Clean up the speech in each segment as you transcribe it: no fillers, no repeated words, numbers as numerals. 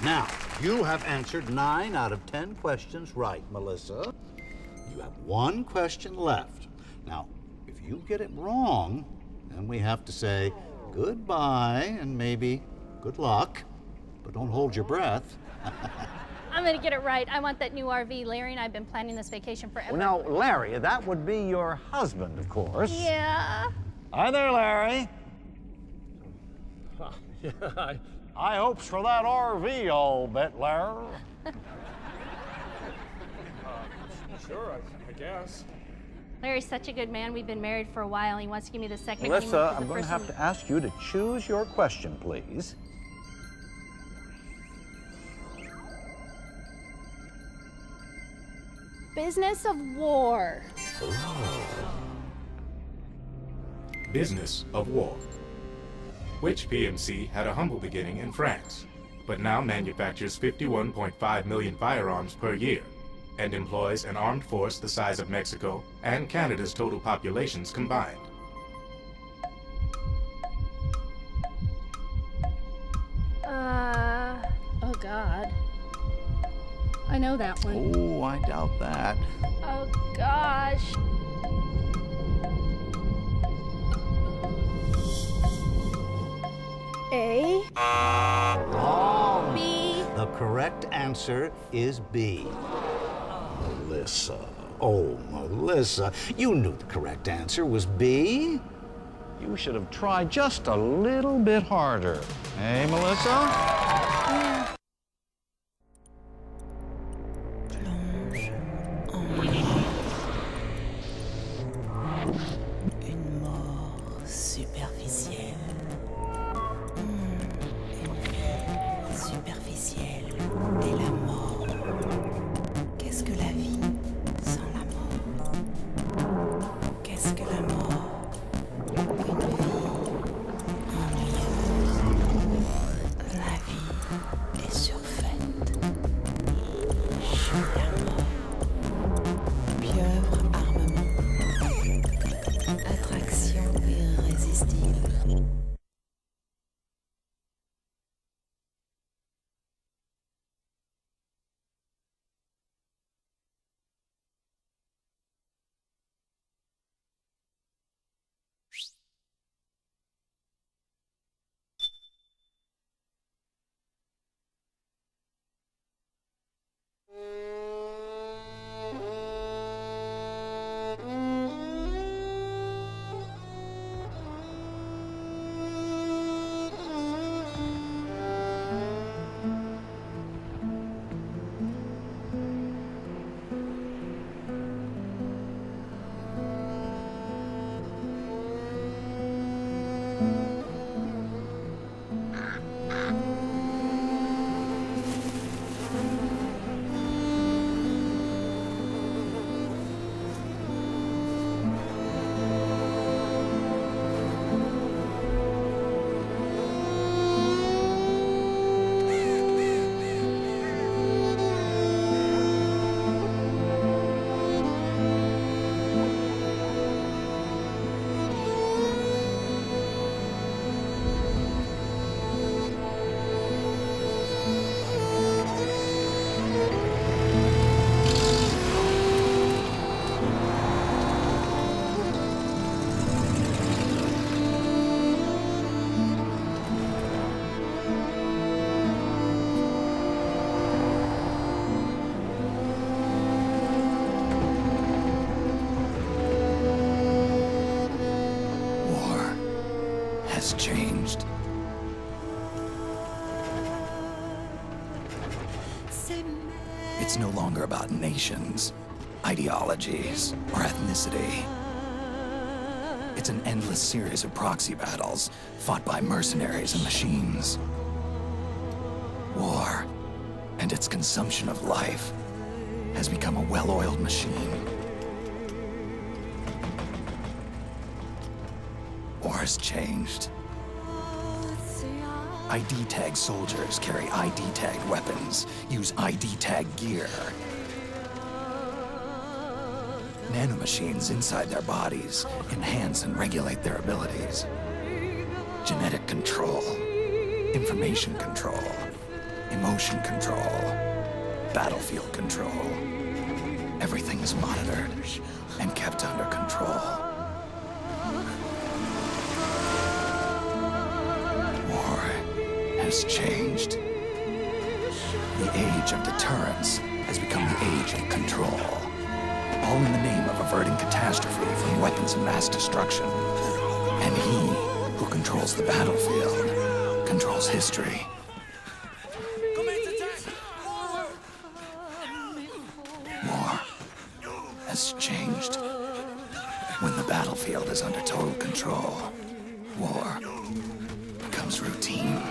Now, you have answered 9 out of 10 questions right, Melissa. You have 1 question left. Now, if you get it wrong, then we have to say goodbye and maybe good luck, but don't hold your breath. I'm gonna get it right. I want that new RV. Larry and I have been planning this vacation forever. Well, now, Larry, that would be your husband, of course. Yeah. Hi there, Larry. Yeah, High hopes for that RV, I'll bet, Larry. sure, I guess. Larry's such a good man. We've been married for a while. He wants to give me the second Melissa, I'm going to have to ask you to choose your question, please. Business of war. Business of war. Which PMC had a humble beginning in France, but now manufactures 51.5 million firearms per year, and employs an armed force the size of Mexico and Canada's total populations combined. Oh God. I know that one. Oh, I doubt that. Oh gosh. A. Wrong. B. The correct answer is B. Melissa. Oh, Melissa. You knew the correct answer was B. You should have tried just a little bit harder. Hey, Melissa? Une mort superficielle. Une vie superficielle et la mort. Qu'est-ce que la vie sans la mort? Qu'est-ce que la mort? Une vie ennuyeuse. La vie est surfaite. La mort. Pieuvre armement. Attraction irrésistible. War has changed. It's no longer about nations, ideologies, or ethnicity. It's an endless series of proxy battles fought by mercenaries and machines. War and its consumption of life has become a well-oiled machine. War has changed. ID-tagged soldiers carry ID-tagged weapons, use ID-tagged gear. Nanomachines inside their bodies enhance and regulate their abilities. Genetic control, information control, emotion control, battlefield control. Everything is monitored and kept under control. War has changed. The age of deterrence has become the age of control. All in the name of averting catastrophe from weapons of mass destruction. And he who controls the battlefield controls history. War has changed. When the battlefield is under total control, war becomes routine.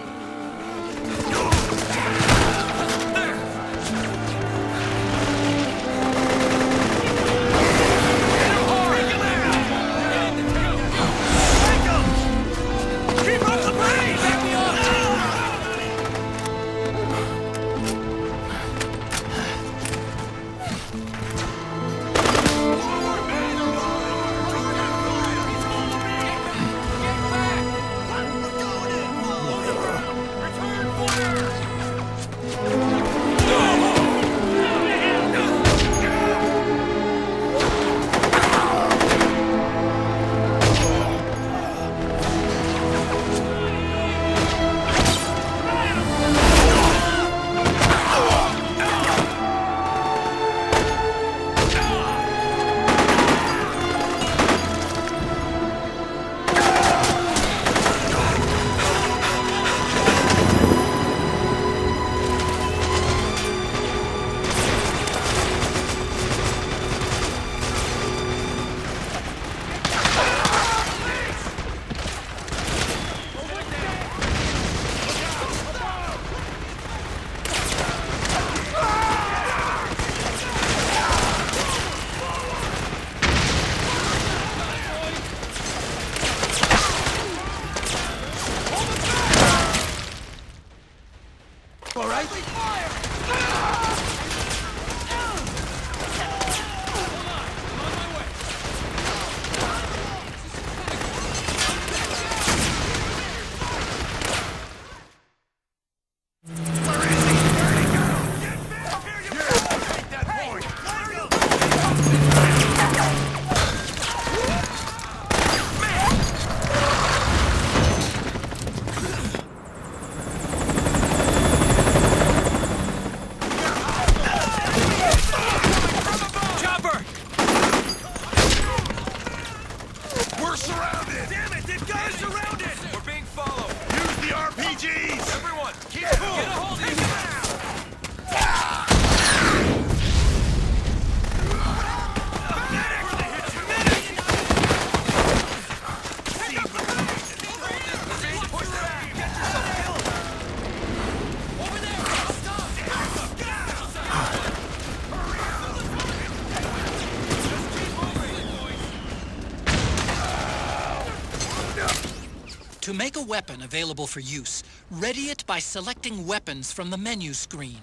To make a weapon available for use, ready it by selecting weapons from the menu screen.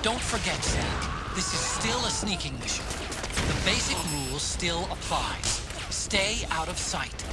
Don't forget, Zack, this is still a sneaking mission. The basic rules still apply. Stay out of sight.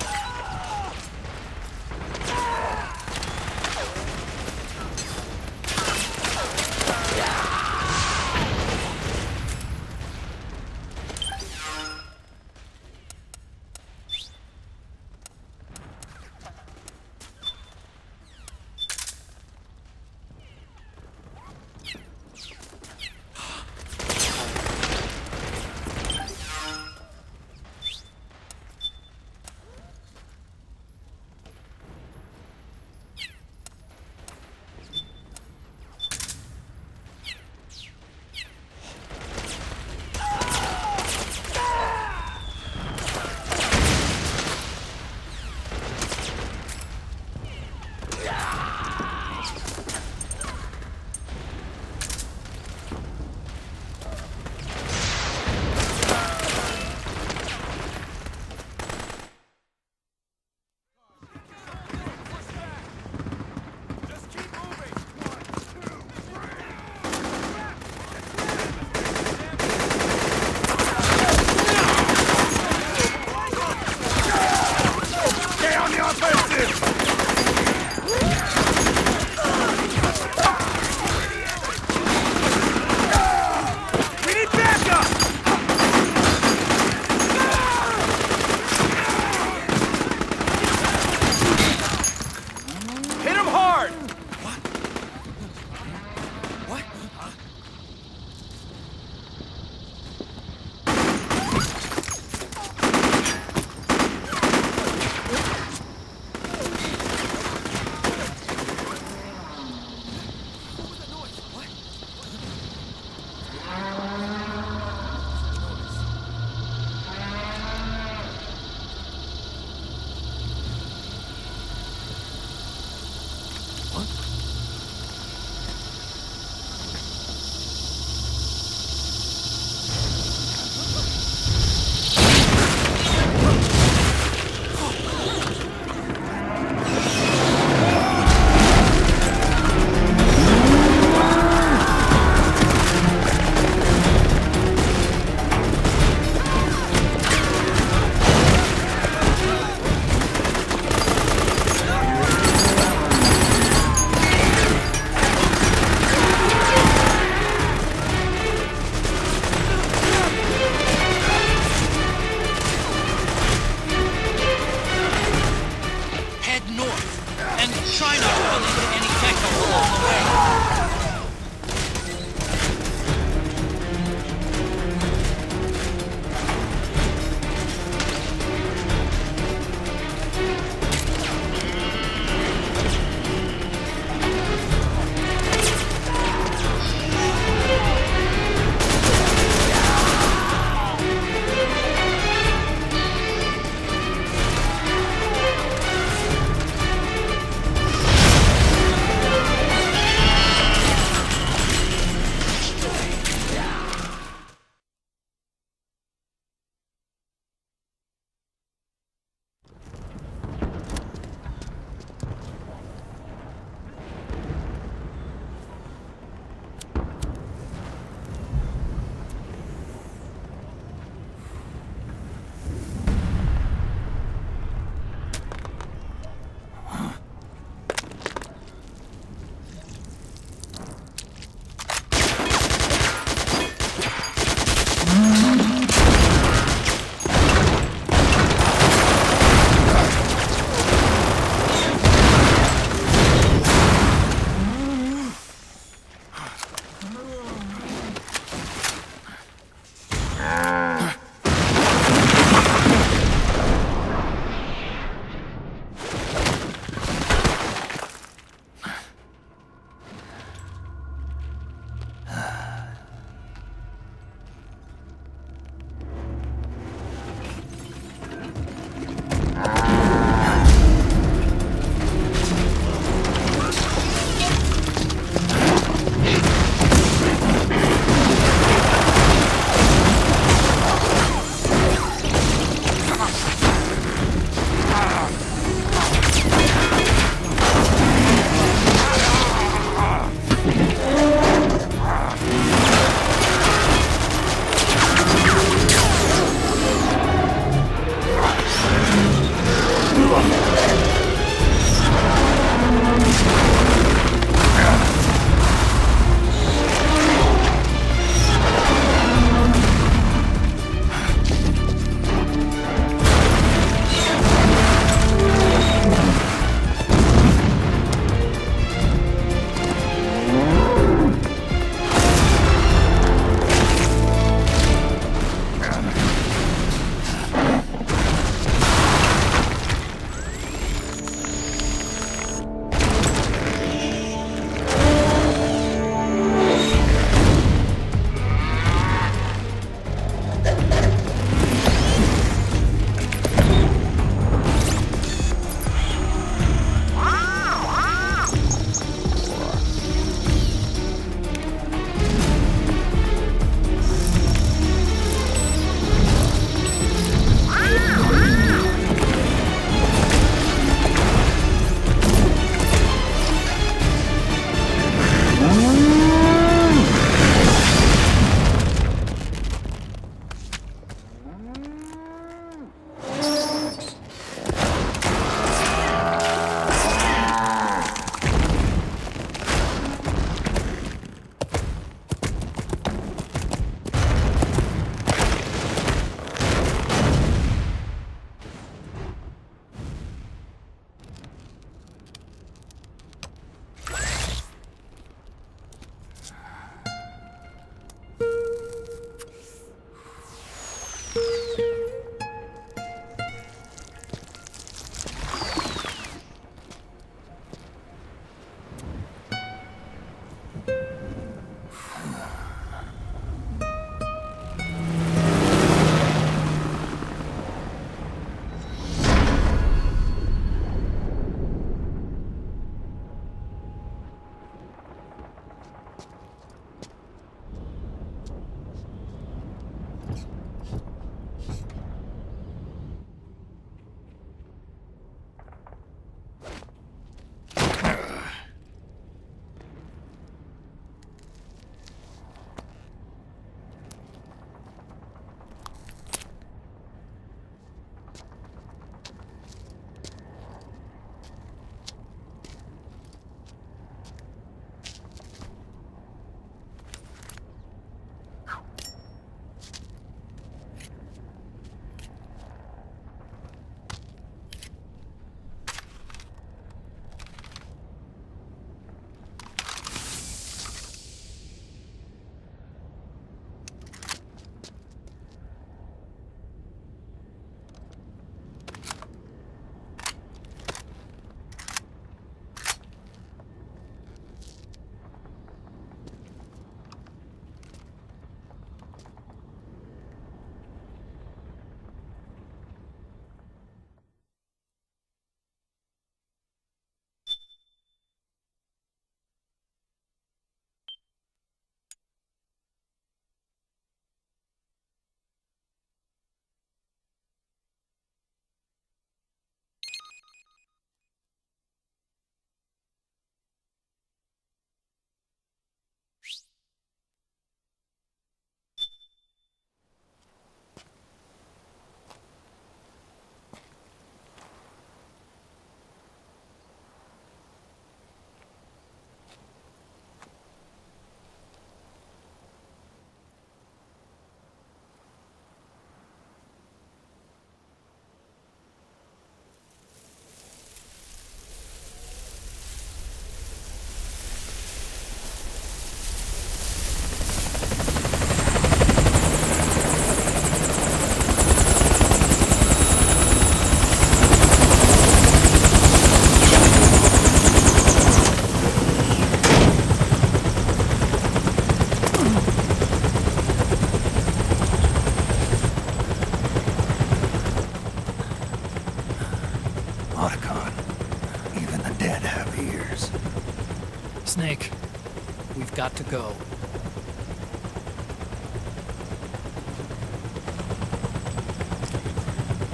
We've got to go.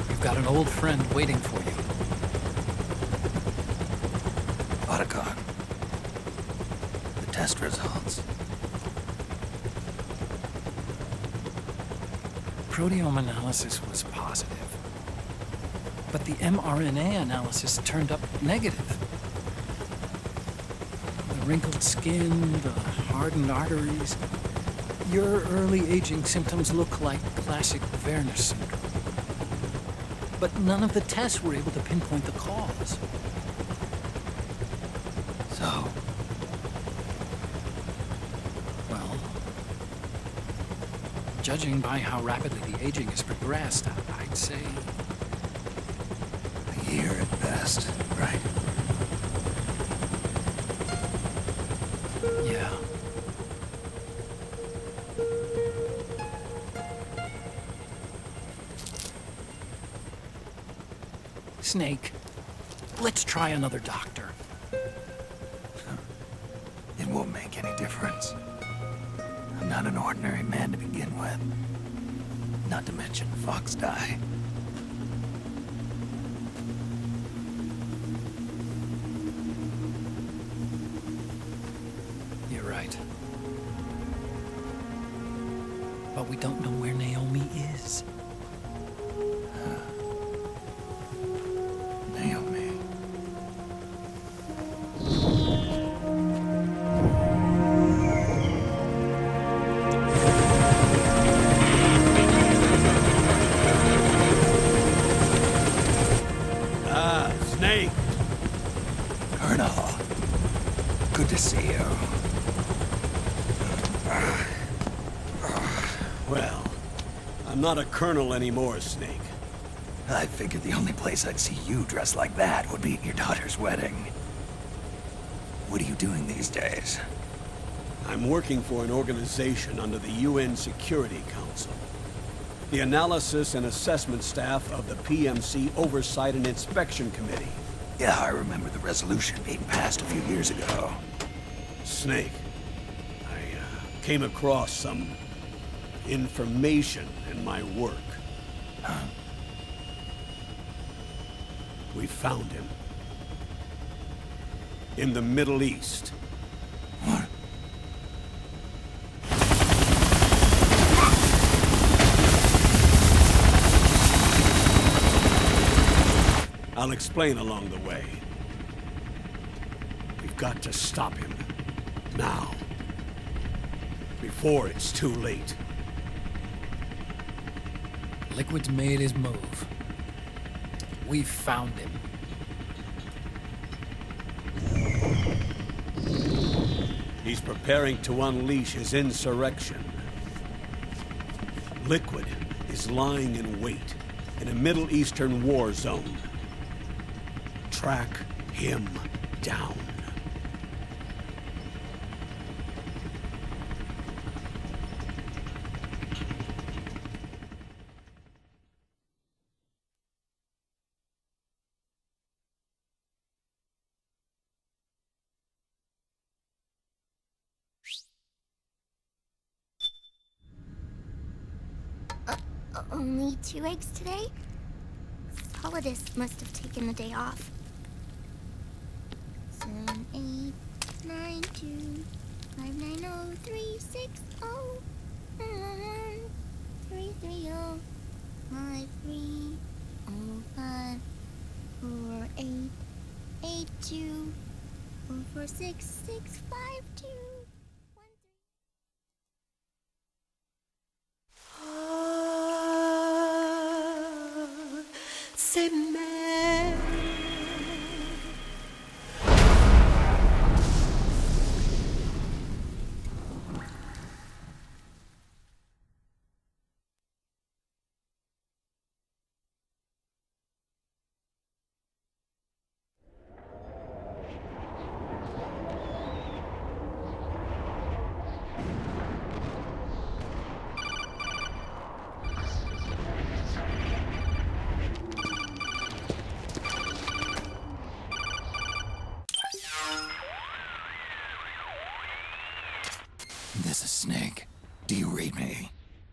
You've got an old friend waiting for you. Otacon. The test results. Proteome analysis was positive, but the mRNA analysis turned up negative. The wrinkled skin, the hardened arteries. Your early aging symptoms look like classic Werner syndrome. But none of the tests were able to pinpoint the cause. So, Well, judging by how rapidly the aging has progressed, I'd say a year at best, right? yeah. Snake, let's try another doctor. It won't make any difference. I'm not an ordinary man to begin with. Not to mention Fox die. You're right. But we don't know where Naomi is. Naomi. Snake! Colonel. Good to see you. Well, I'm not a colonel anymore, Snake. I figured the only place I'd see you dressed like that would be at your daughter's wedding. What are you doing these days? I'm working for an organization under the UN Security Council. The Analysis and Assessment Staff of the PMC Oversight and Inspection Committee. Yeah, I remember the resolution being passed a few years ago. Snake, I came across some information in my work. Huh? We found him. In the Middle East. What? I'll explain along the way. We've got to stop him. Now. Before it's too late. Liquid's made his move. We found him. He's preparing to unleash his insurrection. Liquid is lying in wait in a Middle Eastern war zone. Track him down. Only 2 eggs today? Solidus must have taken the day off. 7, 8, 9, 2, 5, 9, 0, 3, 6, 0, 3, 3, 0, 5, 3, 0, 5, 4, 8, 8, 2, 4, 4, 6, 6, 5, 2. Say man.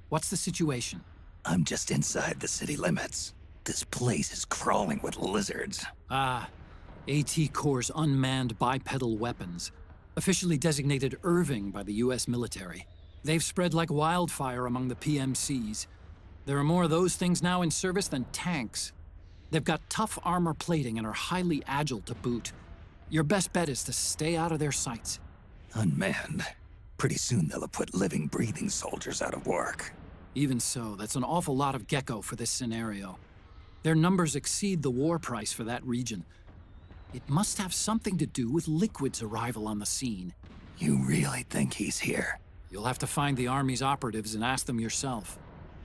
What's the situation? I'm just inside the city limits. This place is crawling with lizards. Ah, AT Corps' unmanned bipedal weapons, officially designated Irving by the US military. They've spread like wildfire among the PMCs. There are more of those things now in service than tanks. They've got tough armor plating and are highly agile to boot. Your best bet is to stay out of their sights. Unmanned. Pretty soon they'll have put living, breathing soldiers out of work. Even so, that's an awful lot of gecko for this scenario. Their numbers exceed the war price for that region. It must have something to do with Liquid's arrival on the scene. You really think he's here? You'll have to find the Army's operatives and ask them yourself.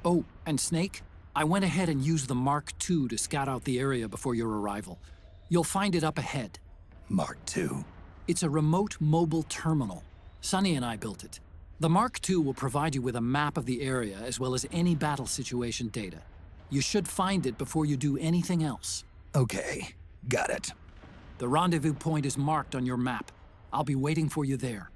Oh, and Snake, I went ahead and used the Mark II to scout out the area before your arrival. You'll find it up ahead. Mark II? It's a remote mobile terminal. Sonny and I built it. The Mark II will provide you with a map of the area as well as any battle situation data. You should find it before you do anything else. Okay, got it. The rendezvous point is marked on your map. I'll be waiting for you there.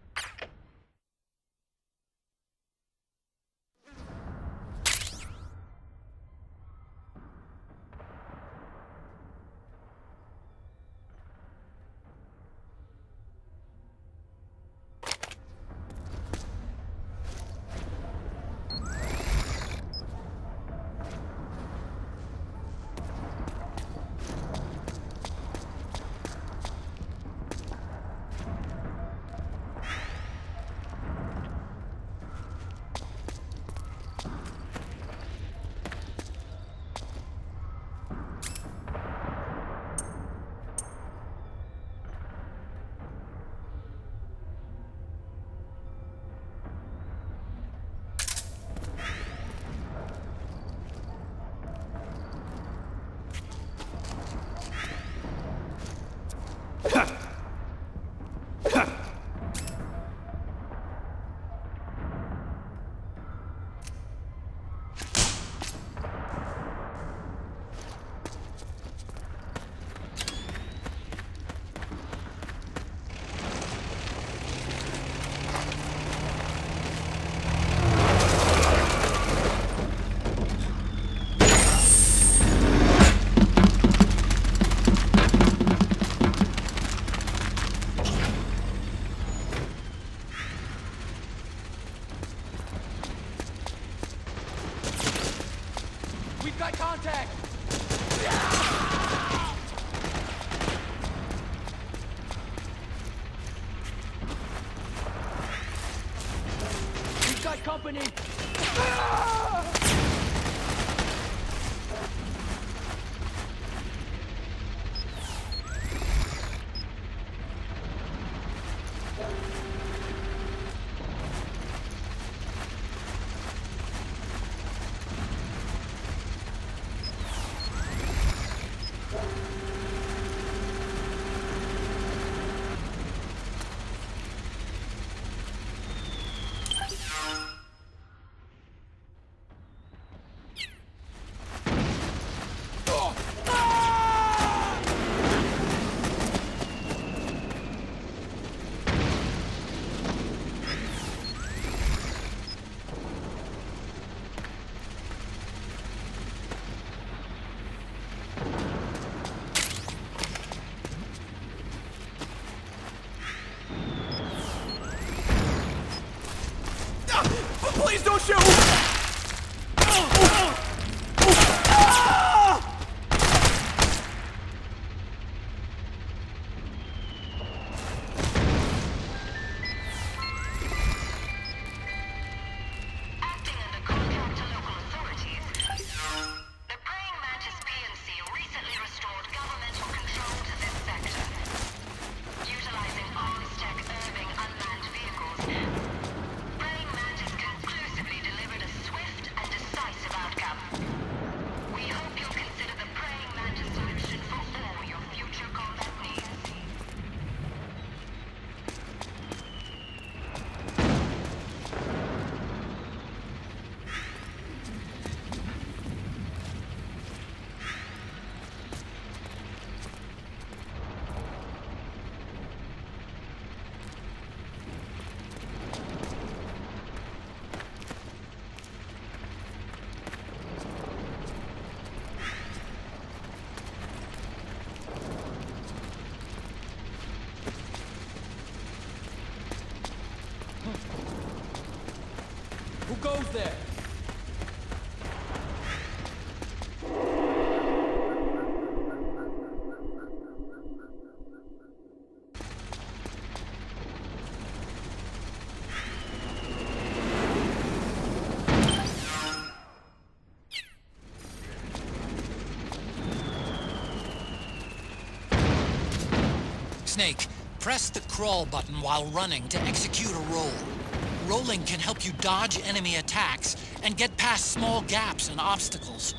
Company! Please don't shoot! Utilizing arms tech Irving unmanned vehicles, Praying Mantis conclusively delivered there. Snake, press the crawl button while running to execute a roll. Rolling can help you dodge enemy attacks and get past small gaps and obstacles.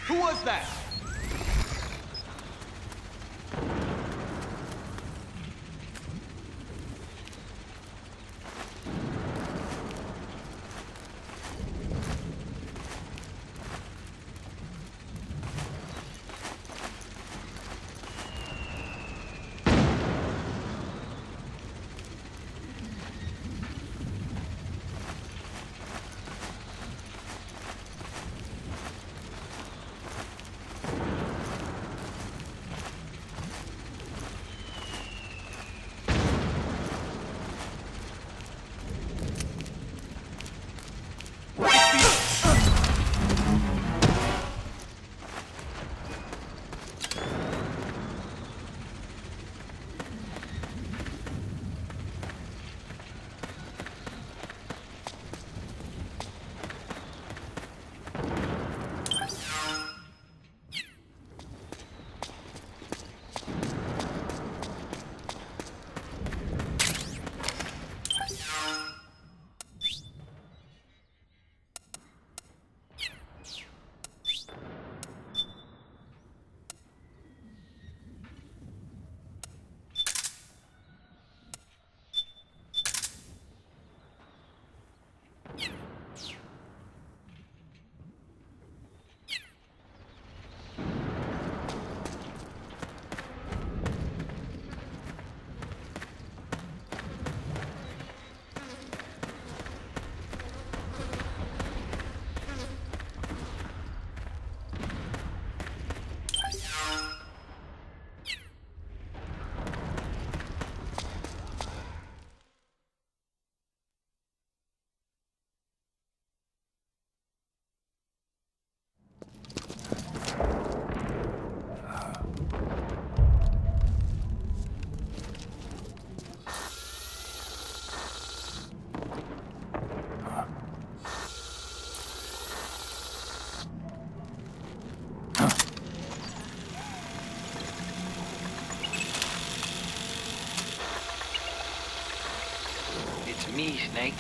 Who was that? me, Snake.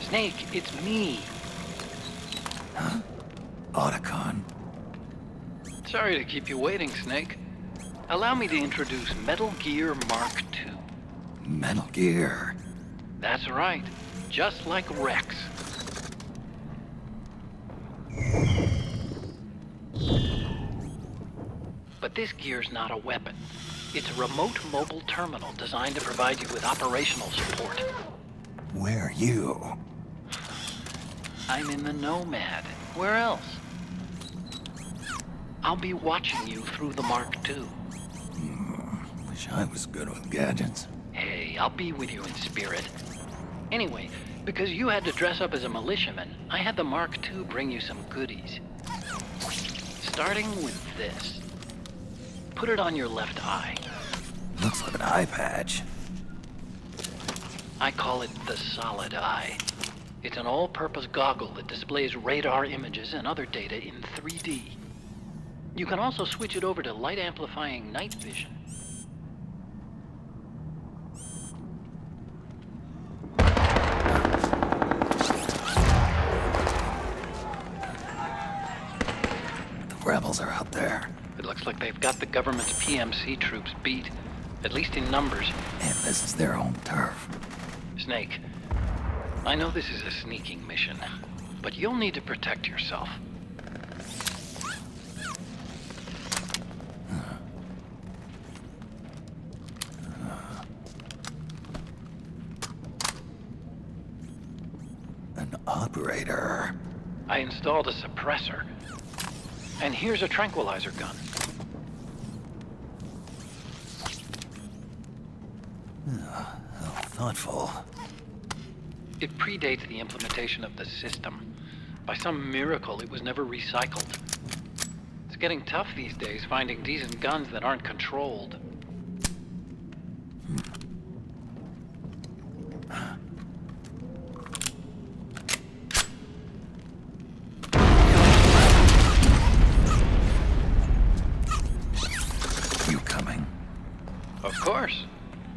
Snake, it's me. Huh? Otacon. Sorry to keep you waiting, Snake. Allow me to introduce Metal Gear Mark II. Metal Gear. That's right. Just like Rex. But this gear's not a weapon. It's a remote mobile terminal designed to provide you with operational support. Where are you? I'm in the Nomad. Where else? I'll be watching you through the Mark II. Wish I was good with gadgets. Hey, I'll be with you in spirit. Anyway, because you had to dress up as a militiaman, I had the Mark II bring you some goodies. Starting with this. Put it on your left eye. Looks like an eye patch. I call it the Solid Eye. It's an all-purpose goggle that displays radar images and other data in 3D. You can also switch it over to light-amplifying night vision. The rebels are out there. It looks like they've got the government's PMC troops beat, at least in numbers. And this is their own turf. Snake, I know this is a sneaking mission, but you'll need to protect yourself. An operator. I installed a suppressor. And here's a tranquilizer gun. How thoughtful. It predates the implementation of the system. By some miracle, it was never recycled. It's getting tough these days finding decent guns that aren't controlled. You coming? Of course.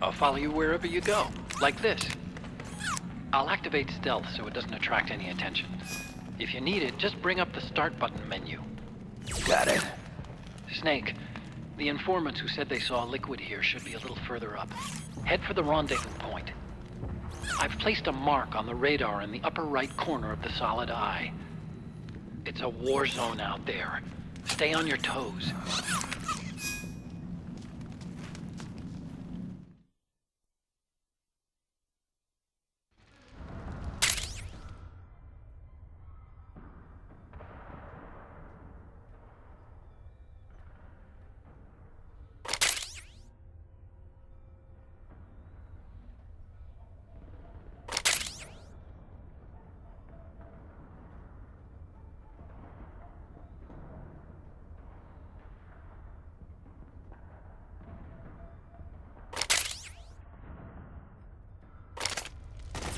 I'll follow you wherever you go, like this. I'll activate stealth so it doesn't attract any attention. If you need it, just bring up the start button menu. Got it. Snake, the informants who said they saw liquid here should be a little further up. Head for the rendezvous point. I've placed a mark on the radar in the upper right corner of the Solid Eye. It's a war zone out there. Stay on your toes.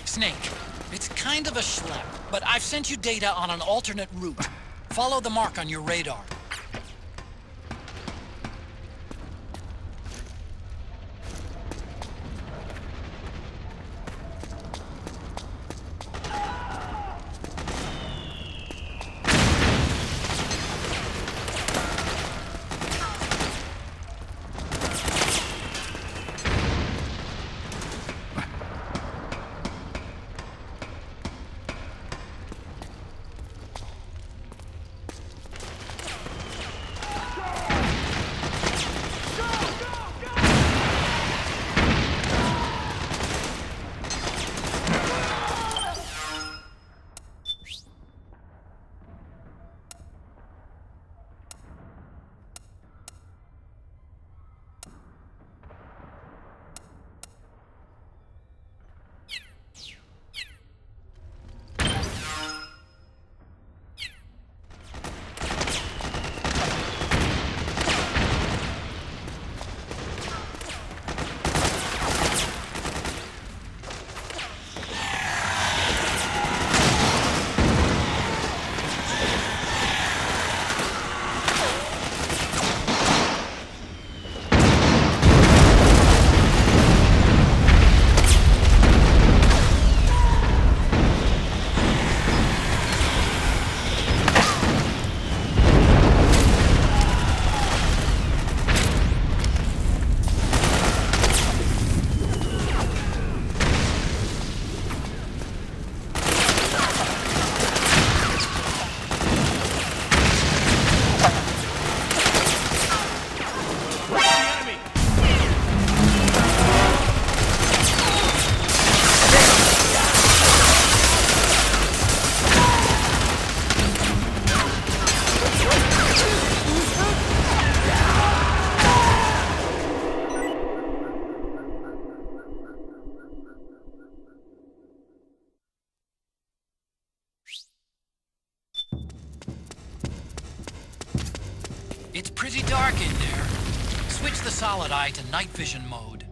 Snake, it's kind of a schlep, but I've sent you data on an alternate route. Follow the mark on your radar. It's pretty dark in there. Switch the solid eye to night vision mode.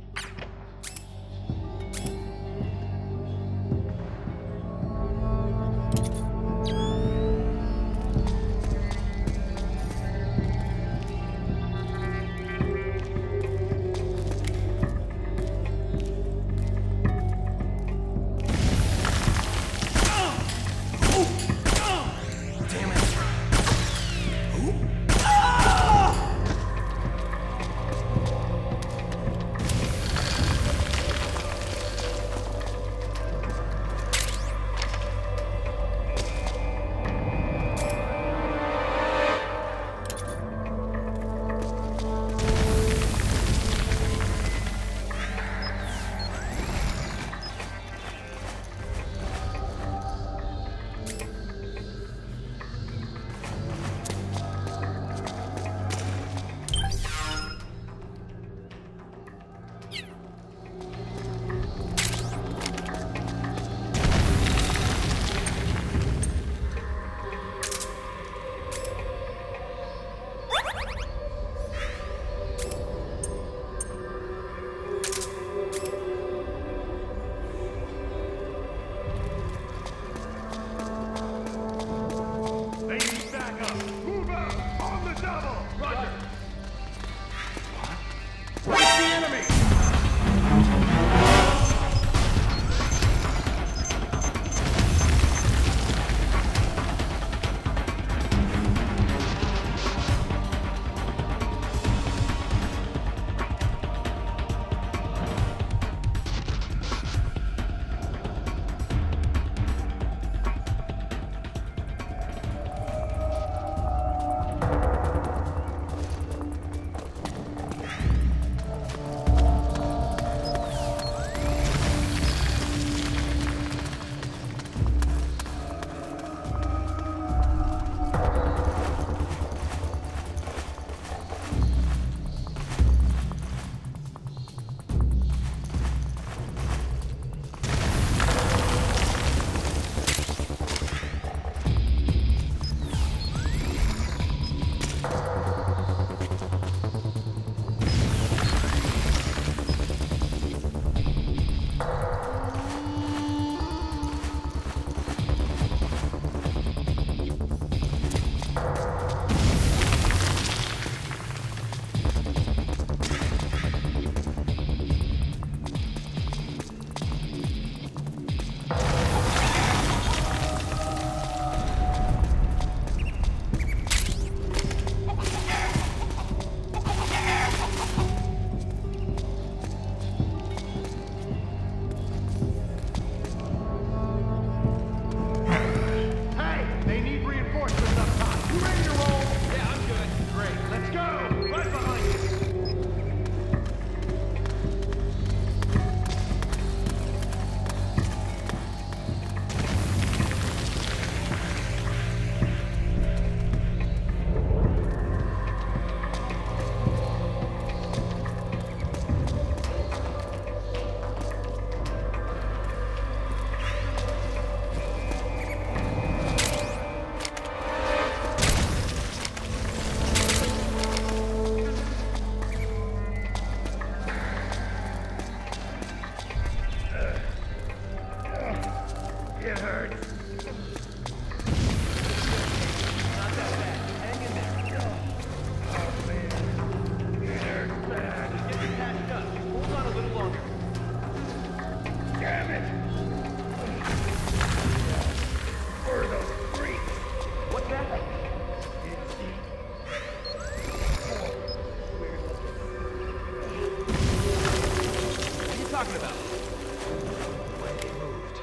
talking about? The way they moved.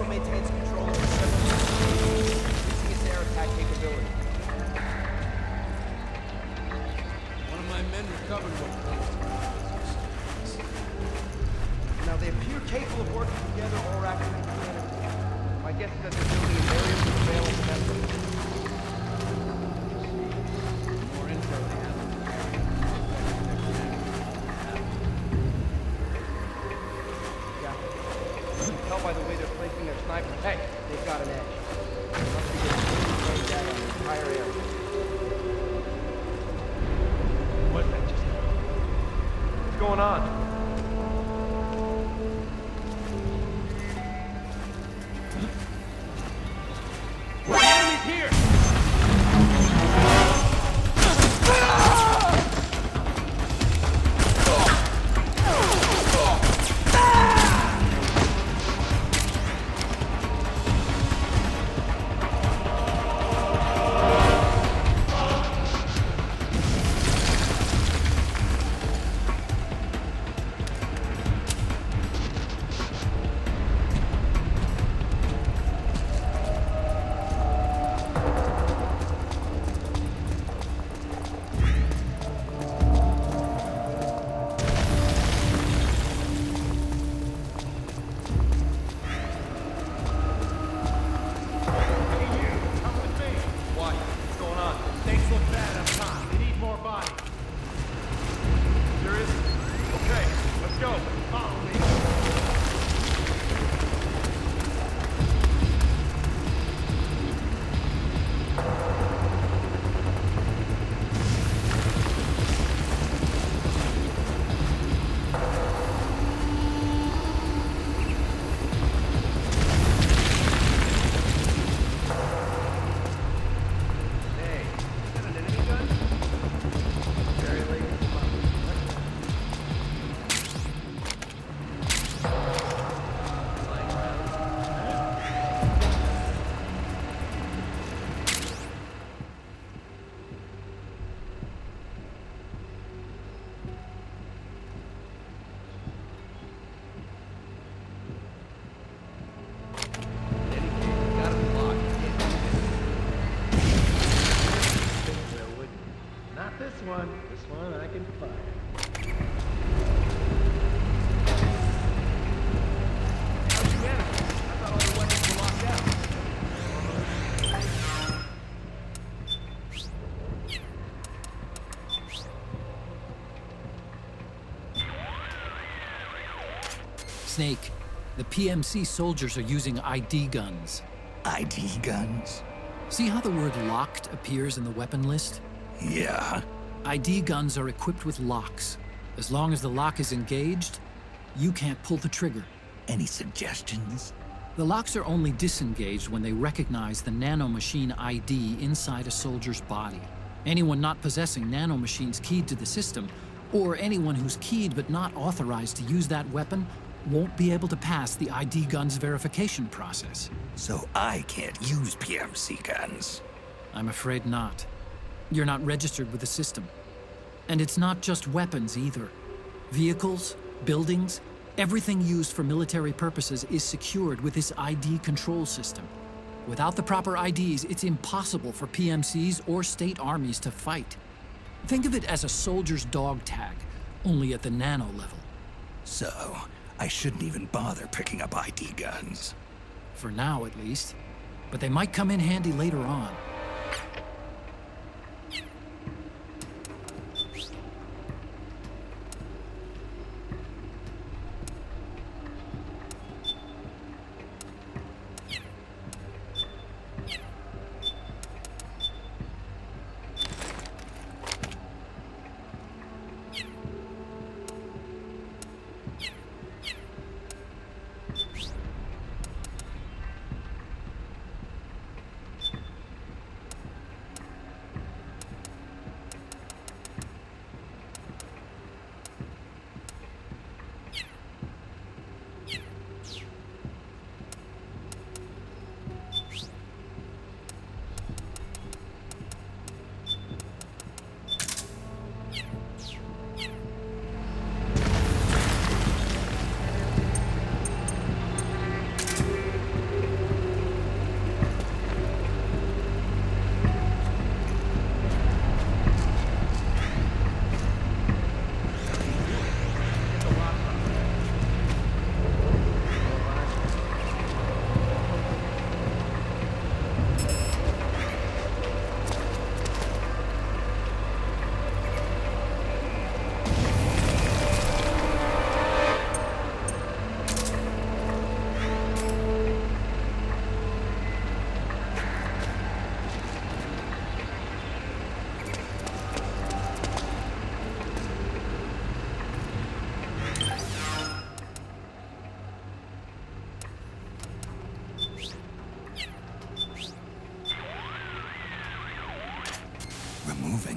also maintains control of the system, using its air attack capability. One of my men recovered one. Now, they appear capable of working together or acting independently. My guess is that they're building in areas of surveillance network. More intel they have. Yeah. You can tell by the way they're placing their snipers. Hey, they've got an edge. Must be getting really data on the entire area. What that just happened? What's going on? This one I can fire. How'd you manage it? I thought all the weapons were locked down. Snake, the PMC soldiers are using ID guns. ID guns? See how the word locked appears in the weapon list? Yeah. ID guns are equipped with locks. As long as the lock is engaged, you can't pull the trigger. Any suggestions? The locks are only disengaged when they recognize the nanomachine ID inside a soldier's body. Anyone not possessing nanomachines keyed to the system, or anyone who's keyed but not authorized to use that weapon, won't be able to pass the ID gun's verification process. So I can't use PMC guns? I'm afraid not. You're not registered with the system. And it's not just weapons either. Vehicles, buildings, everything used for military purposes is secured with this ID control system. Without the proper IDs, it's impossible for PMCs or state armies to fight. Think of it as a soldier's dog tag, only at the nano level. So, I shouldn't even bother picking up ID guns. For now, at least. But they might come in handy later on.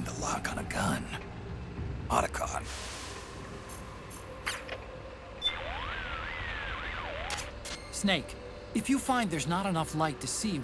the lock on a gun. Otacon. Snake, if you find there's not enough light to see...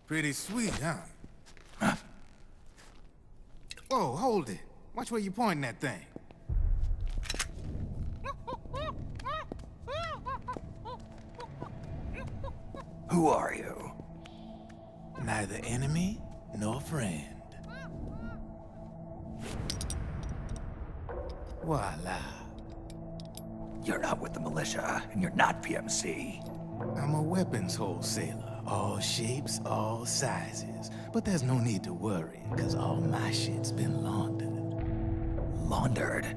Pretty sweet, huh? Whoa, hold it. Watch where you pointing that thing. Who are you? Neither enemy nor friend. Voila. You're not with the militia, and you're not PMC. I'm a weapons wholesaler. All shapes, all sizes. But there's no need to worry, because all my shit's been laundered. Laundered?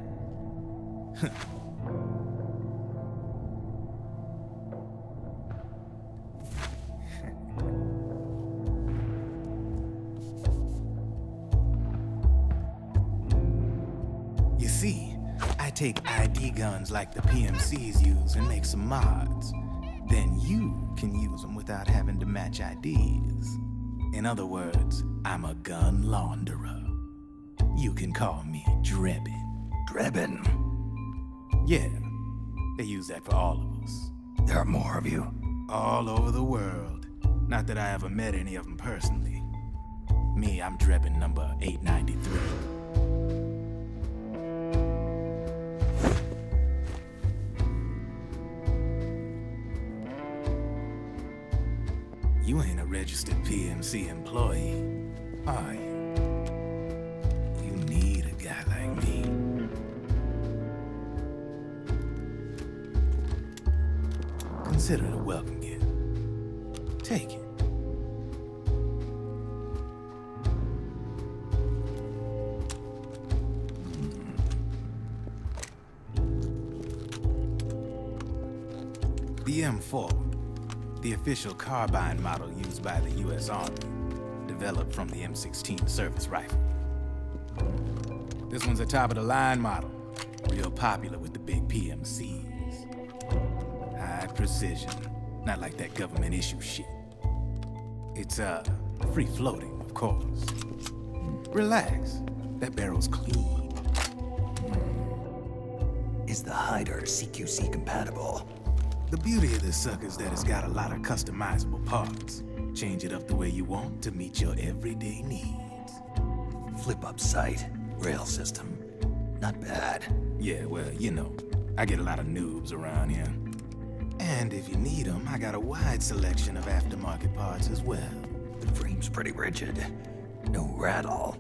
You see, I take ID guns like the PMCs use and make some mods. Then you can use them without having to match IDs. In other words, I'm a gun launderer. You can call me Drebin. Drebin? Yeah, they use that for all of us. There are more of you? All over the world. Not that I ever met any of them personally. Me, I'm Drebin number 893. You ain't a registered PMC employee, are you? You need a guy like me. Consider it a welcome gift. Take it. The M4. The official carbine model used by the U.S. Army, developed from the M16 service rifle. This one's a top-of-the-line model, real popular with the big PMCs. High precision, not like that government-issue shit. It's, free-floating, of course. Relax, that barrel's clean. Is the hider CQC compatible? The beauty of this sucker is that it's got a lot of customizable parts. Change it up the way you want to meet your everyday needs. Flip-up site, rail system. Not bad. Yeah, well, you know, I get a lot of noobs around here. And if you need them, I got a wide selection of aftermarket parts as well. The frame's pretty rigid. No rattle.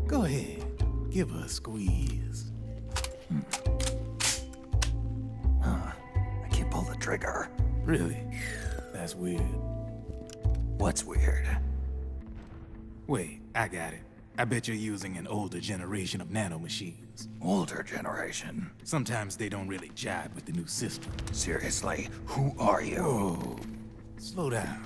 Go ahead, give her a squeeze. I can't pull the trigger. Really? That's weird. What's weird? Wait, I got it. I bet you're using an older generation of nanomachines. Older generation? Sometimes they don't really jive with the new system. Seriously, who are you? Whoa. Slow down.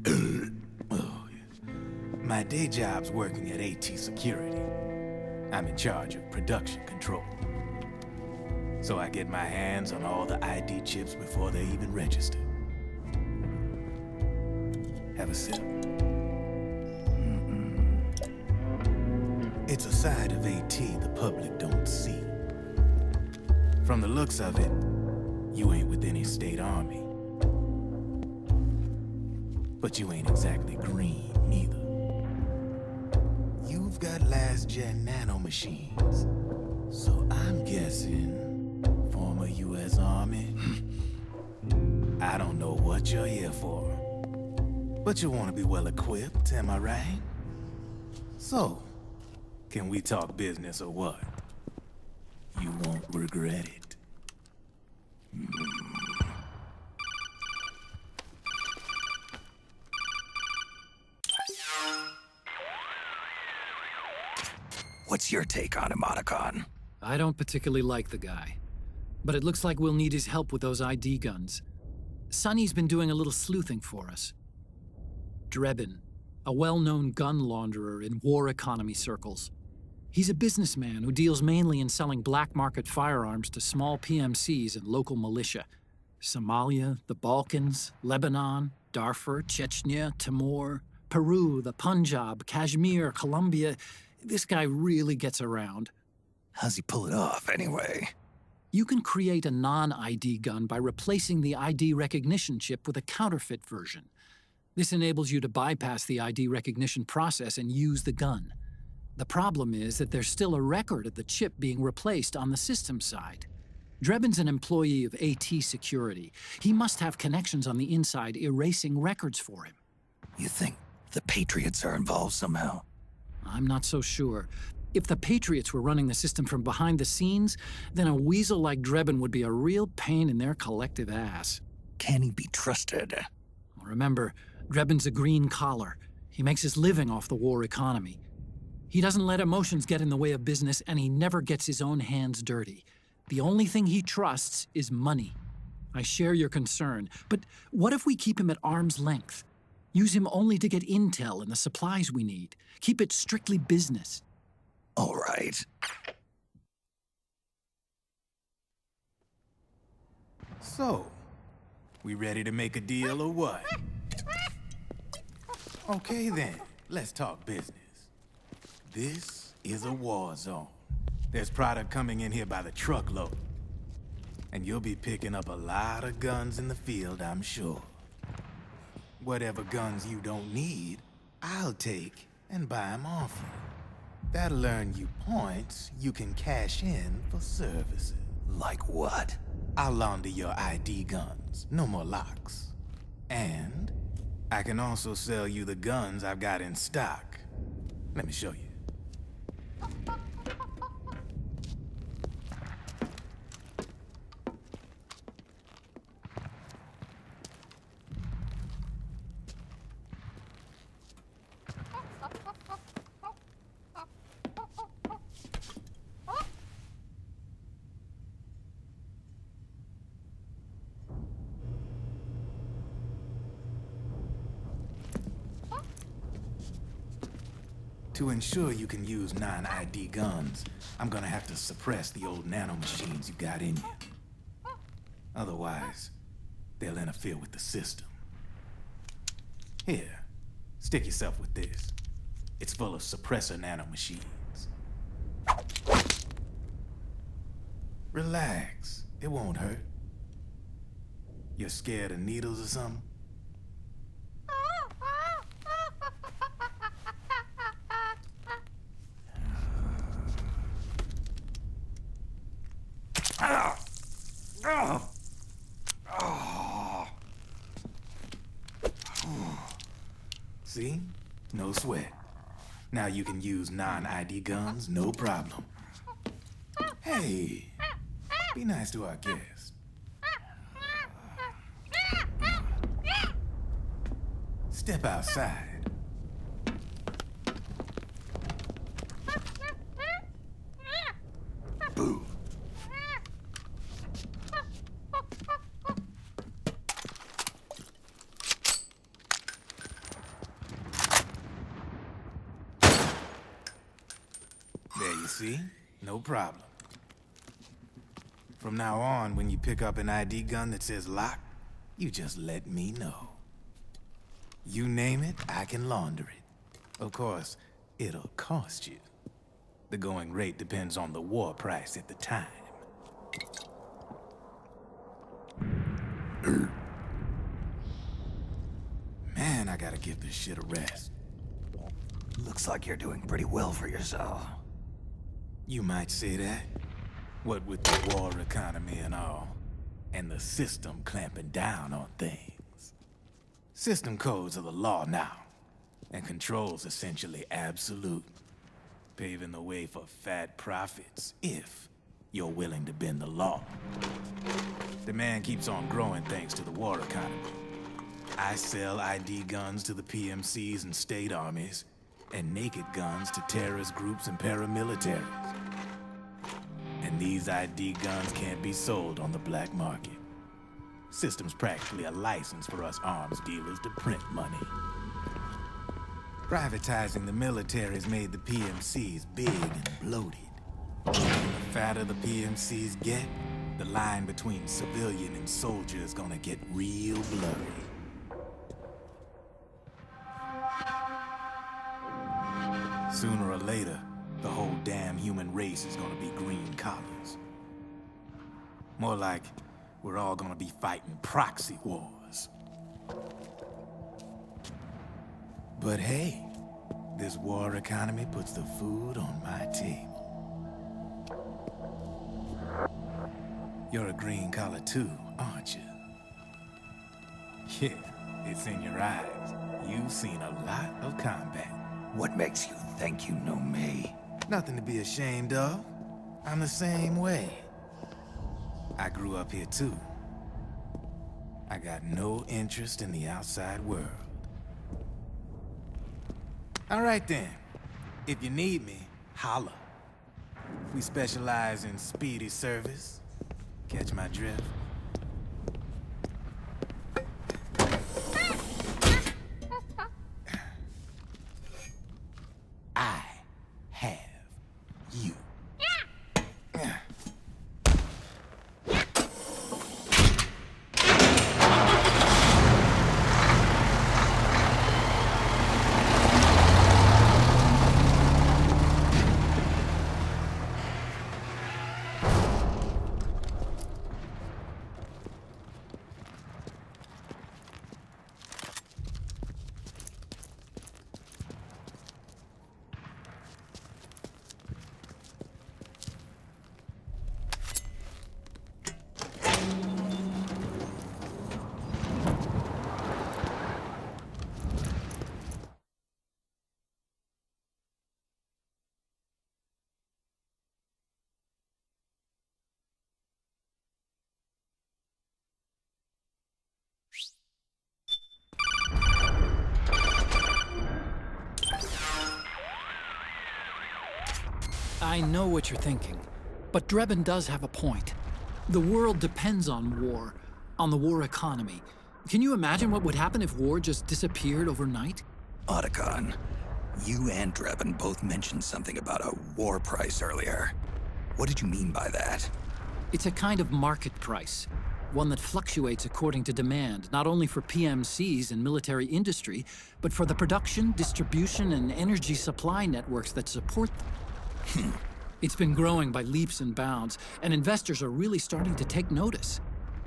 Oh, yeah. My day job's working at AT Security. I'm in charge of production control. So I get my hands on all the ID chips before they even register. Have a sip. It's a side of AT the public don't see. From the looks of it, you ain't with any state army. But you ain't exactly green, neither. You've got last-gen nanomachines. So I'm guessing former U.S. Army. I don't know what you're here for. But you want to be well-equipped, am I right? So, can we talk business or what? You won't regret it. What's your take on Emoticon? I don't particularly like the guy. But it looks like we'll need his help with those ID guns. Sonny's been doing a little sleuthing for us. Drebin, a well-known gun launderer in war economy circles. He's a businessman who deals mainly in selling black market firearms to small PMCs and local militia. Somalia, the Balkans, Lebanon, Darfur, Chechnya, Timor, Peru, the Punjab, Kashmir, Colombia. This guy really gets around. How's he pull it off, anyway? You can create a non-ID gun by replacing the ID recognition chip with a counterfeit version. This enables you to bypass the ID recognition process and use the gun. The problem is that there's still a record of the chip being replaced on the system side. Drebin's an employee of AT Security. He must have connections on the inside erasing records for him. You think the Patriots are involved somehow? I'm not so sure. If the Patriots were running the system from behind the scenes, then a weasel like Drebin would be a real pain in their collective ass. Can he be trusted? Remember, Drebin's a green collar. He makes his living off the war economy. He doesn't let emotions get in the way of business, and he never gets his own hands dirty. The only thing he trusts is money. I share your concern, but what if we keep him at arm's length? Use him only to get intel and the supplies we need. Keep it strictly business. All right. So, we ready to make a deal or what? Okay then, let's talk business. This is a war zone. There's product coming in here by the truckload. And you'll be picking up a lot of guns in the field, I'm sure. Whatever guns you don't need, I'll take and buy them off you. That'll earn you points you can cash in for services. Like what? I'll launder your ID guns, no more locks. And I can also sell you the guns I've got in stock. Let me show you. To ensure you can use non-ID guns, I'm gonna have to suppress the old nanomachines you got in you. Otherwise, they'll interfere with the system. Here, stick yourself with this. It's full of suppressor nanomachines. Relax. It won't hurt. You're scared of needles or something? See? No sweat. Now you can use non-ID guns, no problem. Hey, be nice to our guest. Step outside. Boo. There you see? No problem. From now on, when you pick up an ID gun that says lock, you just let me know. You name it, I can launder it. Of course, it'll cost you. The going rate depends on the war price at the time. Man, I gotta give this shit a rest. Looks like you're doing pretty well for yourself. You might say that. What with the war economy and all, and the system clamping down on things. System codes are the law now, and control's essentially absolute, paving the way for fat profits if you're willing to bend the law. Demand keeps on growing thanks to the war economy. I sell ID guns to the PMCs and state armies, and naked guns to terrorist groups and paramilitaries. And these ID guns can't be sold on the black market. System's practically a license for us arms dealers to print money. Privatizing the military's made the PMCs big and bloated. The fatter the PMCs get, the line between civilian and soldier is gonna get real blurry. Sooner or later, the whole damn human race is gonna be green collars. More like we're all gonna be fighting proxy wars. But hey, this war economy puts the food on my table. You're a green collar too, aren't you? Yeah, it's in your eyes. You've seen a lot of combat. What makes you think you know me? Nothing to be ashamed of. I'm the same way. I grew up here too. I got no interest in the outside world. All right then. If you need me, holla. We specialize in speedy service. Catch my drift? I have you. I know what you're thinking, but Drebin does have a point. The world depends on war, on the war economy. Can you imagine what would happen if war just disappeared overnight? Otacon, you and Drebin both mentioned something about a war price earlier. What did you mean by that? It's a kind of market price, one that fluctuates according to demand, not only for PMCs and military industry, but for the production, distribution, and energy supply networks that support them. It's been growing by leaps and bounds, and investors are really starting to take notice.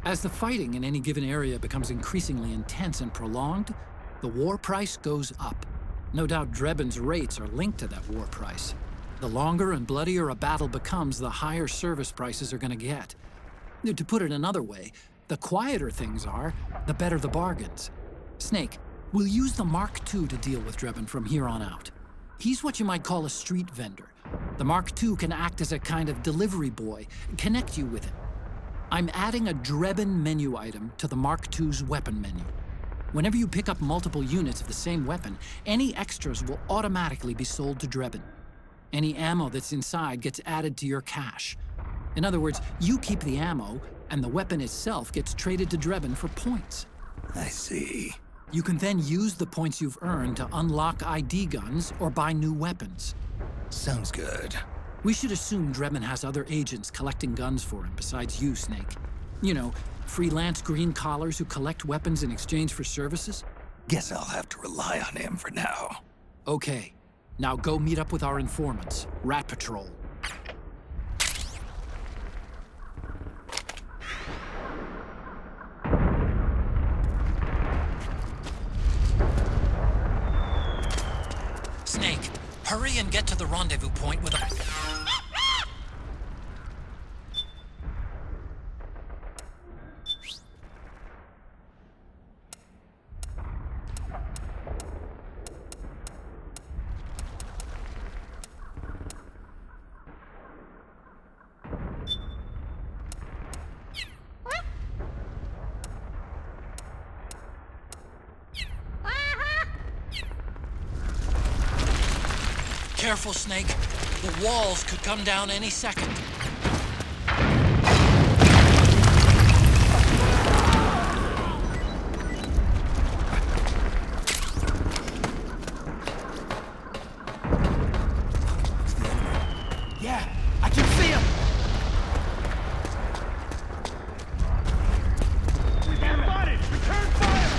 As the fighting in any given area becomes increasingly intense and prolonged, the war price goes up. No doubt Drebin's rates are linked to that war price. The longer and bloodier a battle becomes, the higher service prices are going to get. To put it another way, the quieter things are, the better the bargains. Snake, we'll use the Mark II to deal with Drebin from here on out. He's what you might call a street vendor. The Mark II can act as a kind of delivery boy, connect you with him. I'm adding a Drebin menu item to the Mark II's weapon menu. Whenever you pick up multiple units of the same weapon, any extras will automatically be sold to Drebin. Any ammo that's inside gets added to your cache. In other words, you keep the ammo, and the weapon itself gets traded to Drebin for points. I see. You can then use the points you've earned to unlock ID guns or buy new weapons. Sounds good. We should assume Drebin has other agents collecting guns for him besides you, Snake. You know, freelance green collars who collect weapons in exchange for services? Guess I'll have to rely on him for now. Okay. Now go meet up with our informants, Rat Patrol. Snake, hurry and get to the rendezvous point with a... Careful, Snake. The walls could come down any second. Yeah, I can see him! We've been spotted! Return fire!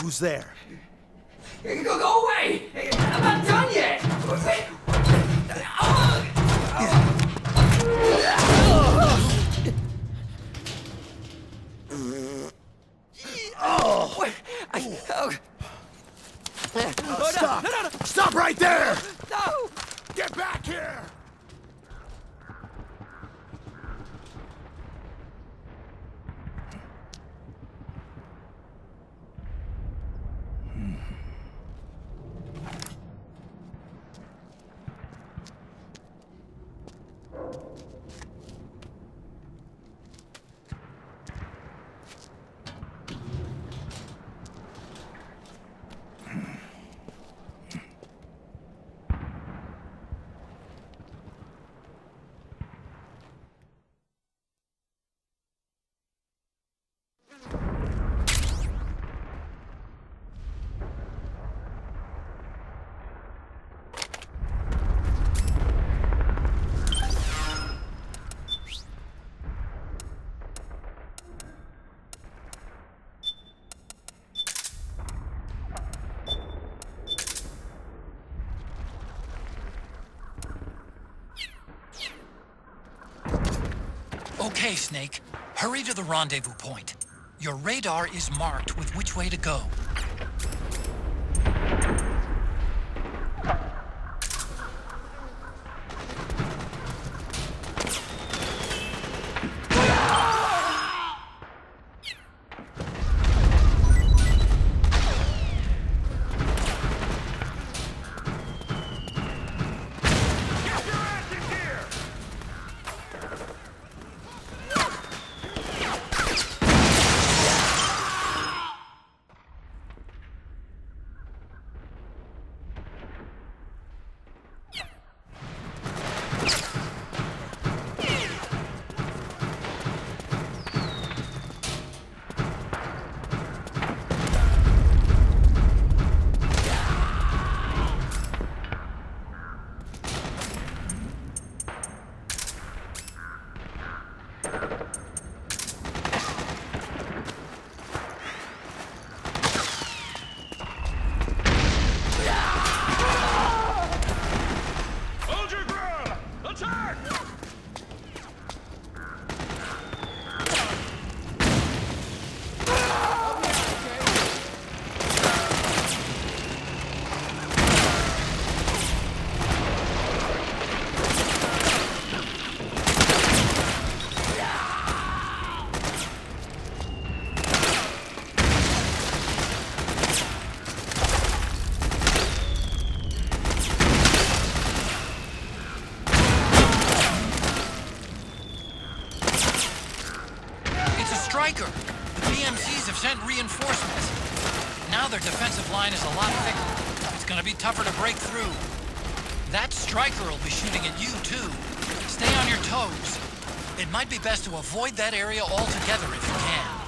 Who's there? Go away! I'm not done yet! Stop! Stop right there! No! Get back here! Okay, Snake. Hurry to the rendezvous point. Your radar is marked with which way to go. Striker! The PMCs have sent reinforcements. Now their defensive line is a lot thicker. It's gonna be tougher to break through. That Striker will be shooting at you, too. Stay on your toes. It might be best to avoid that area altogether if you can.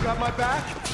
Got my back?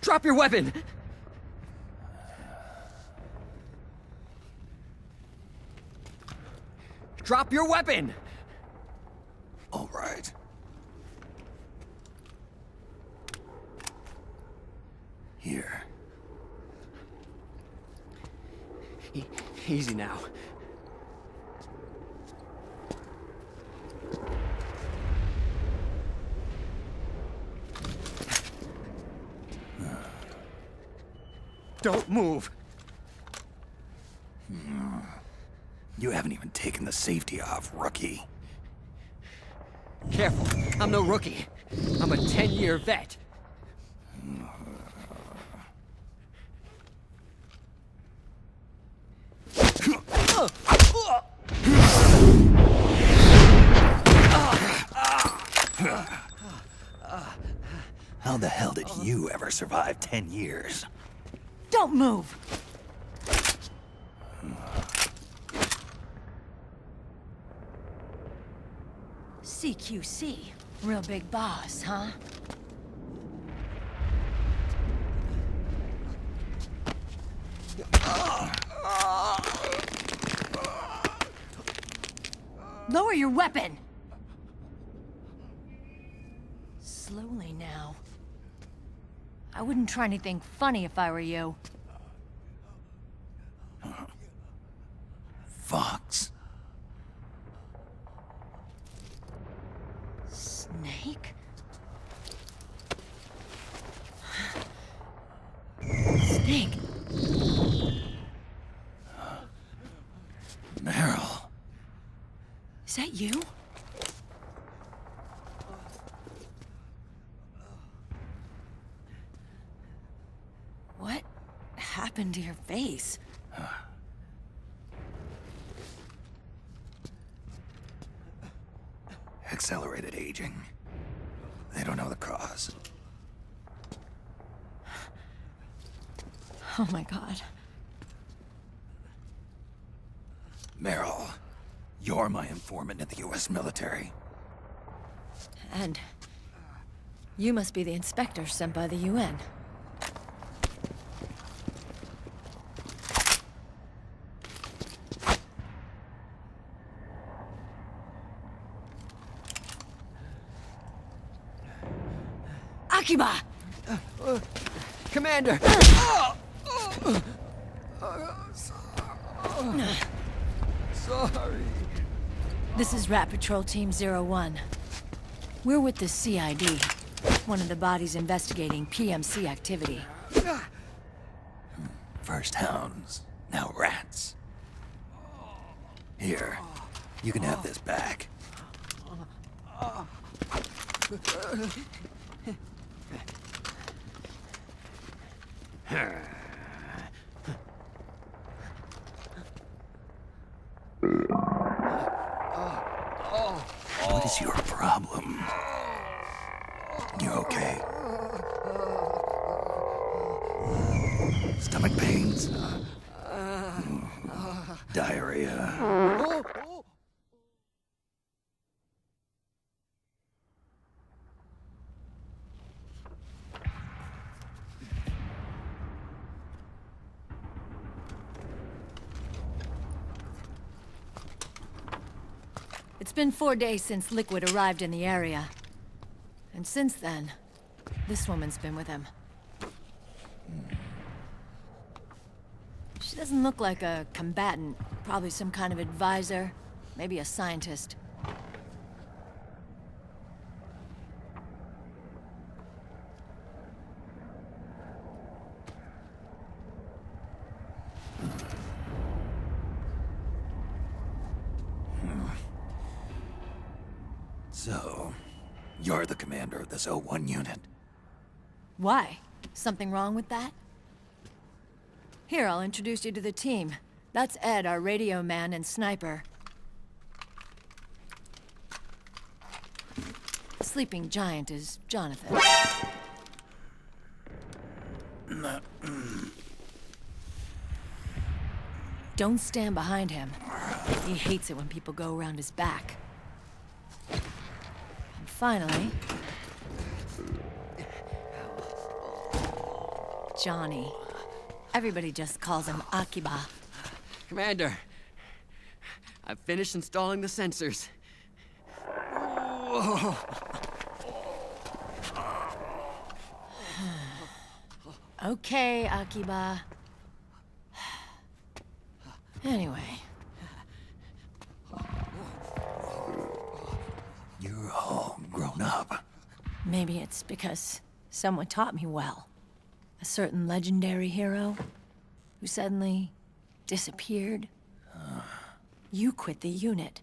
Drop your weapon! Drop your weapon! All right. Here. Easy now. Don't move. You haven't even taken the safety off, rookie. Careful, I'm no rookie. I'm a 10-year vet. How the hell did you ever survive 10 years? Don't move! CQC. Real big boss, huh? Lower your weapon! Slowly now. I wouldn't try anything funny if I were you. Fox. Snake? Snake? Meryl. Is that you? What happened to your face? Accelerated aging. They don't know the cause. Oh my god. Meryl, you're my informant in the US military. And you must be the inspector sent by the UN. Akiba! Commander! Sorry. This is Rat Patrol Team 01. We're with the CID, one of the bodies investigating PMC activity. First hounds, now rats. Here, you can have this back. What is your problem? You okay? Stomach pains? Diarrhea? It's been 4 days since Liquid arrived in the area. And since then, this woman's been with him. She doesn't look like a combatant. Probably some kind of advisor. Maybe a scientist. So, you're the commander of this O1 unit. Why? Something wrong with that? Here, I'll introduce you to the team. That's Ed, our radio man and sniper. The sleeping giant is Jonathan. Don't stand behind him. He hates it when people go around his back. And finally... Johnny. Everybody just calls him Akiba. Commander, I've finished installing the sensors. Whoa. Okay, Akiba. Anyway. You're all grown up. Maybe it's because someone taught me well. A certain legendary hero who suddenly disappeared. You quit the unit.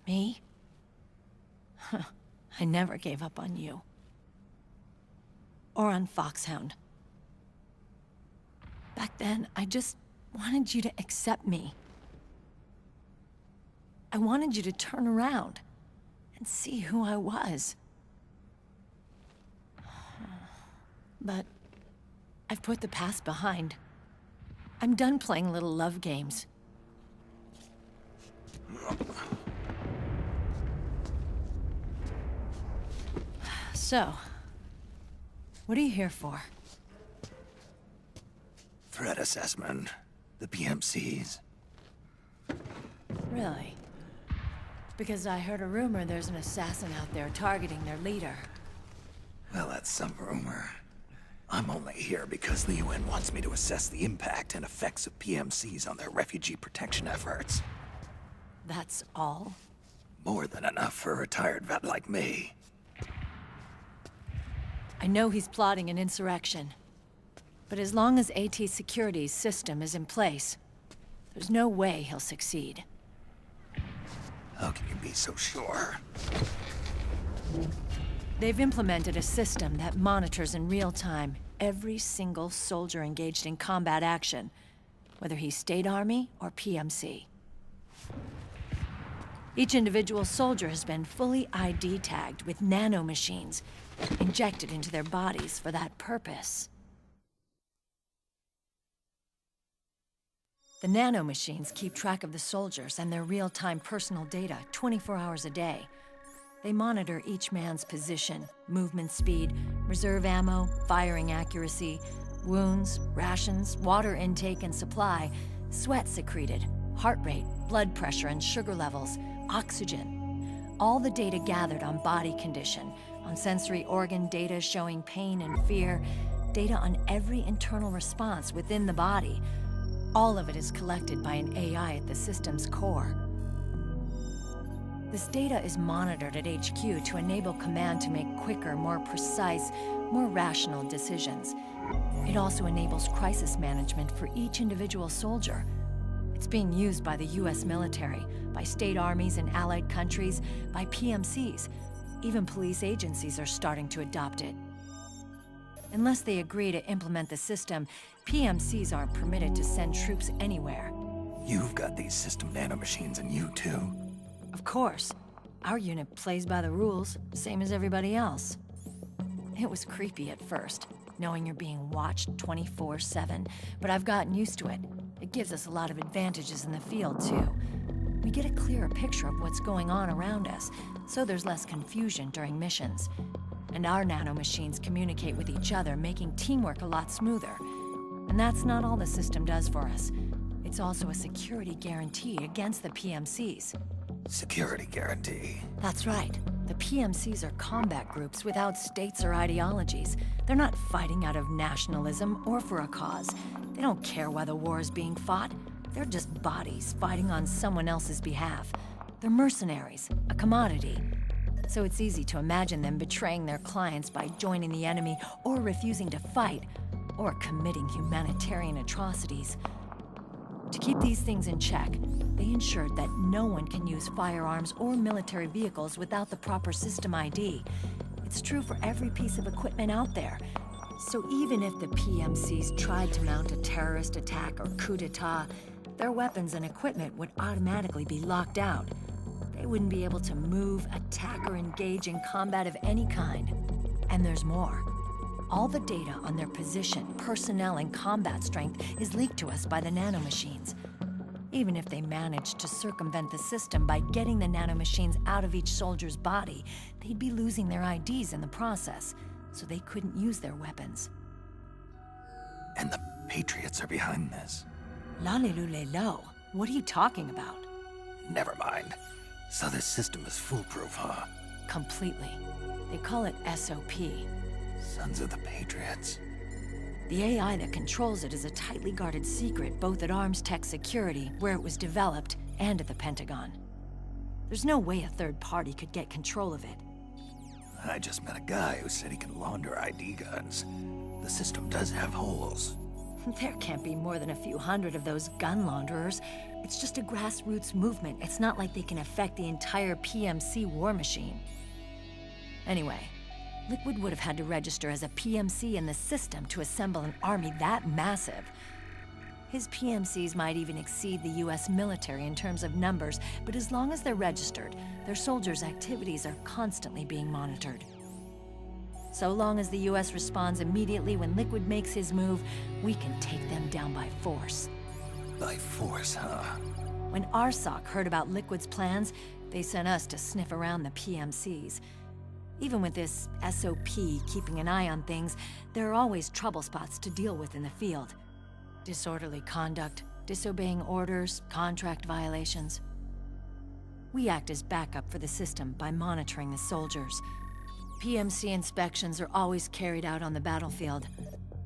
Me? I never gave up on you. Or on Foxhound. Back then, I just wanted you to accept me. I wanted you to turn around and see who I was. But I've put the past behind. I'm done playing little love games. So, what are you here for? Threat assessment. The PMCs. Really? Because I heard a rumor there's an assassin out there targeting their leader. Well, that's some rumor. I'm only here because the UN wants me to assess the impact and effects of PMCs on their refugee protection efforts. That's all? More than enough for a retired vet like me. I know he's plotting an insurrection. But as long as AT Security's system is in place, there's no way he'll succeed. How can you be so sure? They've implemented a system that monitors in real time every single soldier engaged in combat action, whether he's State Army or PMC. Each individual soldier has been fully ID tagged with nanomachines injected into their bodies for that purpose. The nanomachines keep track of the soldiers and their real-time personal data 24 hours a day. They monitor each man's position, movement speed, reserve ammo, firing accuracy, wounds, rations, water intake and supply, sweat secreted, heart rate, blood pressure and sugar levels, oxygen. All the data gathered on body condition, on sensory organ data showing pain and fear, data on every internal response within the body. All of it is collected by an AI at the system's core. This data is monitored at HQ to enable command to make quicker, more precise, more rational decisions. It also enables crisis management for each individual soldier. It's being used by the US military, by state armies in allied countries, by PMCs. Even police agencies are starting to adopt it. Unless they agree to implement the system, PMCs aren't permitted to send troops anywhere. You've got these system nanomachines in you too. Of course. Our unit plays by the rules, same as everybody else. It was creepy at first, knowing you're being watched 24/7, but I've gotten used to it. It gives us a lot of advantages in the field, too. We get a clearer picture of what's going on around us, so there's less confusion during missions. And our nanomachines communicate with each other, making teamwork a lot smoother. And that's not all the system does for us. It's also a security guarantee against the PMCs. Security guarantee. That's right. The PMCs are combat groups without states or ideologies. They're not fighting out of nationalism or for a cause. They don't care why the war is being fought. They're just bodies fighting on someone else's behalf. They're mercenaries, a commodity. So it's easy to imagine them betraying their clients by joining the enemy or refusing to fight, or committing humanitarian atrocities. To keep these things in check, they ensured that no one can use firearms or military vehicles without the proper system ID. It's true for every piece of equipment out there. So even if the PMCs tried to mount a terrorist attack or coup d'etat, their weapons and equipment would automatically be locked out. They wouldn't be able to move, attack, or engage in combat of any kind. And there's more. All the data on their position, personnel, and combat strength is leaked to us by the nanomachines. Even if they managed to circumvent the system by getting the nanomachines out of each soldier's body, they'd be losing their IDs in the process, so they couldn't use their weapons. Patriots are behind this. Lalilulelo, what are you talking about? Never mind. So this system is foolproof, huh? Completely. They call it SOP. Sons of the Patriots. The AI that controls it is a tightly guarded secret, both at Arms Tech Security, where it was developed, and at the Pentagon. There's no way a third party could get control of it. I just met a guy who said he can launder ID guns. The system does have holes. There can't be more than a few hundred of those gun launderers. It's just a grassroots movement. It's not like they can affect the entire PMC war machine. Anyway, Liquid would have had to register as a PMC in the system to assemble an army that massive. His PMCs might even exceed the US military in terms of numbers, but as long as they're registered, their soldiers' activities are constantly being monitored. So long as the US responds immediately when Liquid makes his move, we can take them down by force. By force, huh? When RSOC heard about Liquid's plans, they sent us to sniff around the PMCs. Even with this SOP keeping an eye on things, there are always trouble spots to deal with in the field. Disorderly conduct, disobeying orders, contract violations. We act as backup for the system by monitoring the soldiers. PMC inspections are always carried out on the battlefield.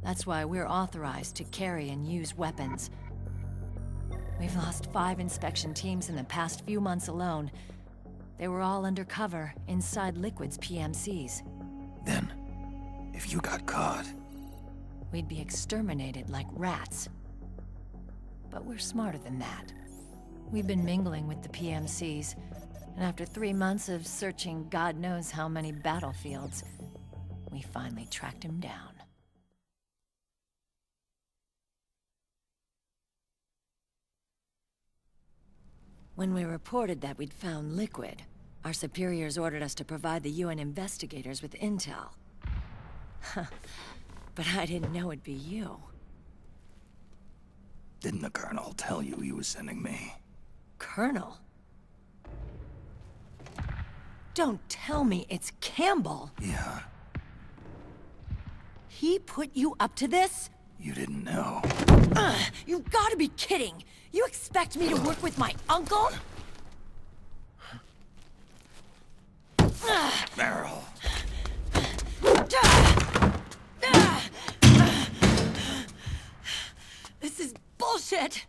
That's why we're authorized to carry and use weapons. We've lost 5 inspection teams in the past few months alone. They were all undercover, inside Liquid's PMCs. Then, if you got caught... we'd be exterminated like rats. But we're smarter than that. We've been mingling with the PMCs, and after 3 months of searching God knows how many battlefields, we finally tracked him down. When we reported that we'd found Liquid, our superiors ordered us to provide the UN investigators with intel. But I didn't know it'd be you. Didn't the Colonel tell you he was sending me? Colonel? Don't tell me it's Campbell! Yeah. He put you up to this? You didn't know. You've gotta be kidding! You expect me to work with my uncle? Meryl. This is bullshit!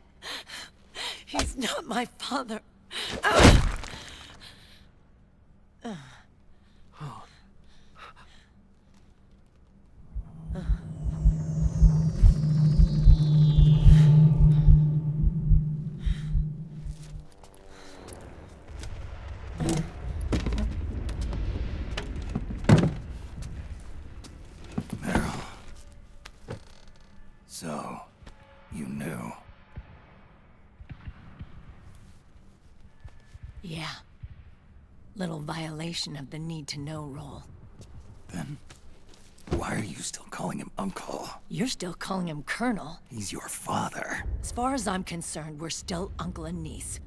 He's not my father. So, you knew. Yeah. Little violation of the need-to-know rule. Then, why are you still calling him Uncle? You're still calling him Colonel. He's your father. As far as I'm concerned, we're still uncle and niece.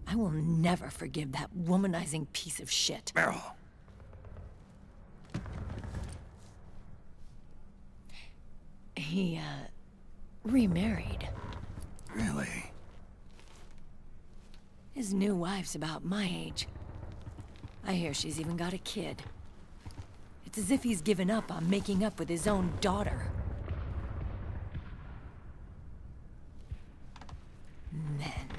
I will never forgive that womanizing piece of shit. Meryl. He, remarried. Really? His new wife's about my age. I hear she's even got a kid. It's as if he's given up on making up with his own daughter. Men.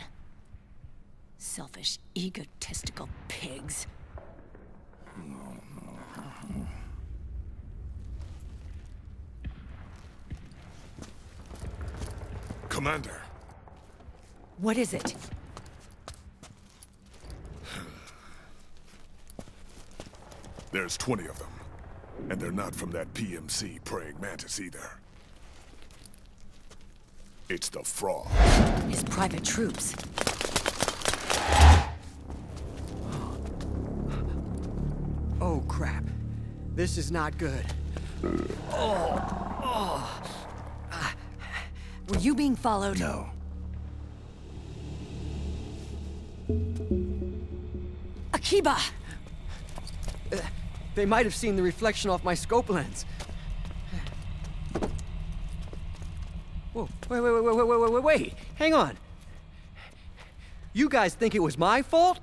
Selfish, egotistical pigs. Commander. What is it? There's 20 of them. And they're not from that PMC praying mantis either. It's the Frog. His private troops. Oh, crap. This is not good. Were you being followed? No. Akiba! They might have seen the reflection off my scope lens. Whoa, wait. Hang on. You guys think it was my fault?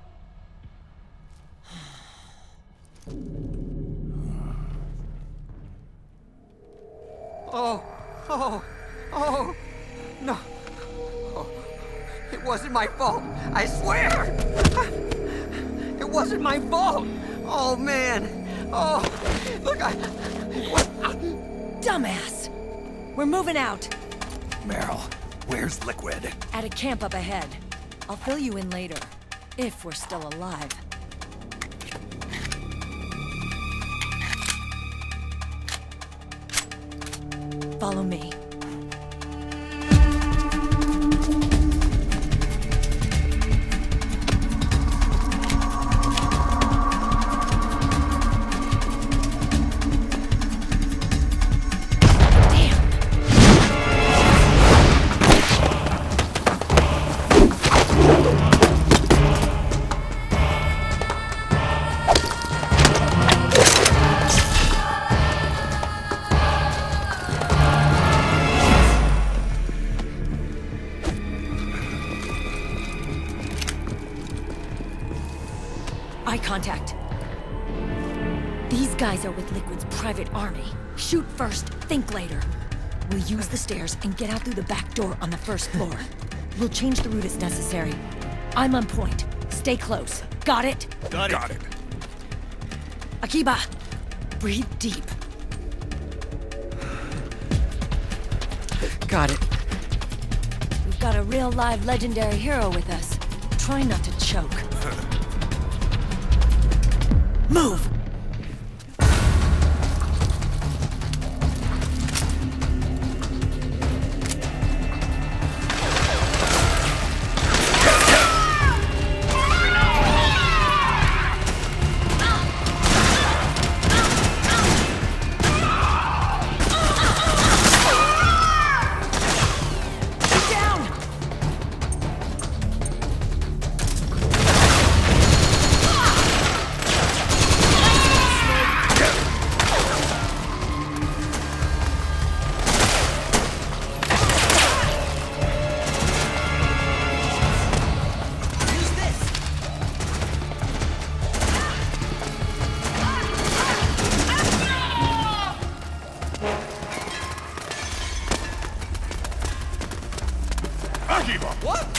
Oh, no. Oh, it wasn't my fault. I swear. It wasn't my fault. Oh, man. Oh, look, Dumbass! We're moving out. Meryl, where's Liquid? At a camp up ahead. I'll fill you in later. If we're still alive. Follow me. Eye contact. These guys are with Liquid's private army. Shoot first, think later. We'll use the stairs and get out through the back door on the first floor. We'll change the route as necessary. I'm on point. Stay close. Got it? Got it. Akiba, breathe deep. got it. We've got a real live legendary hero with us. Try not to choke. Move! What?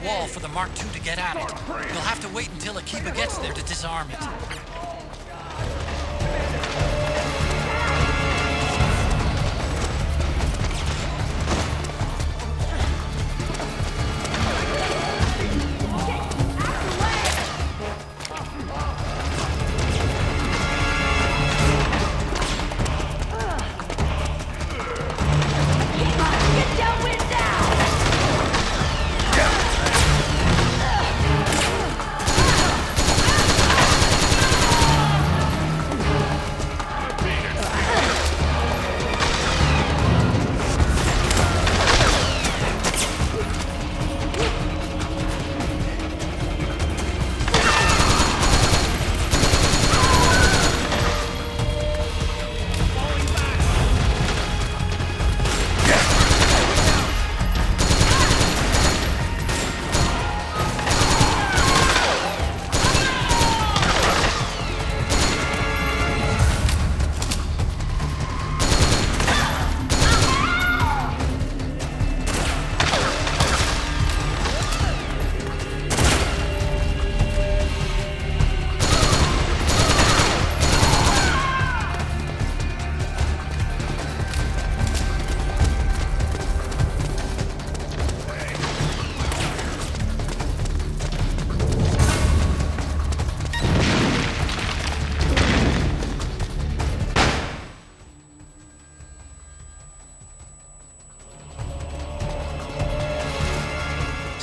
wall for the Mark II to get at it. You'll have to wait until Akiba gets there to disarm it.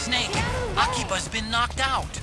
Snake, Akiba's been knocked out.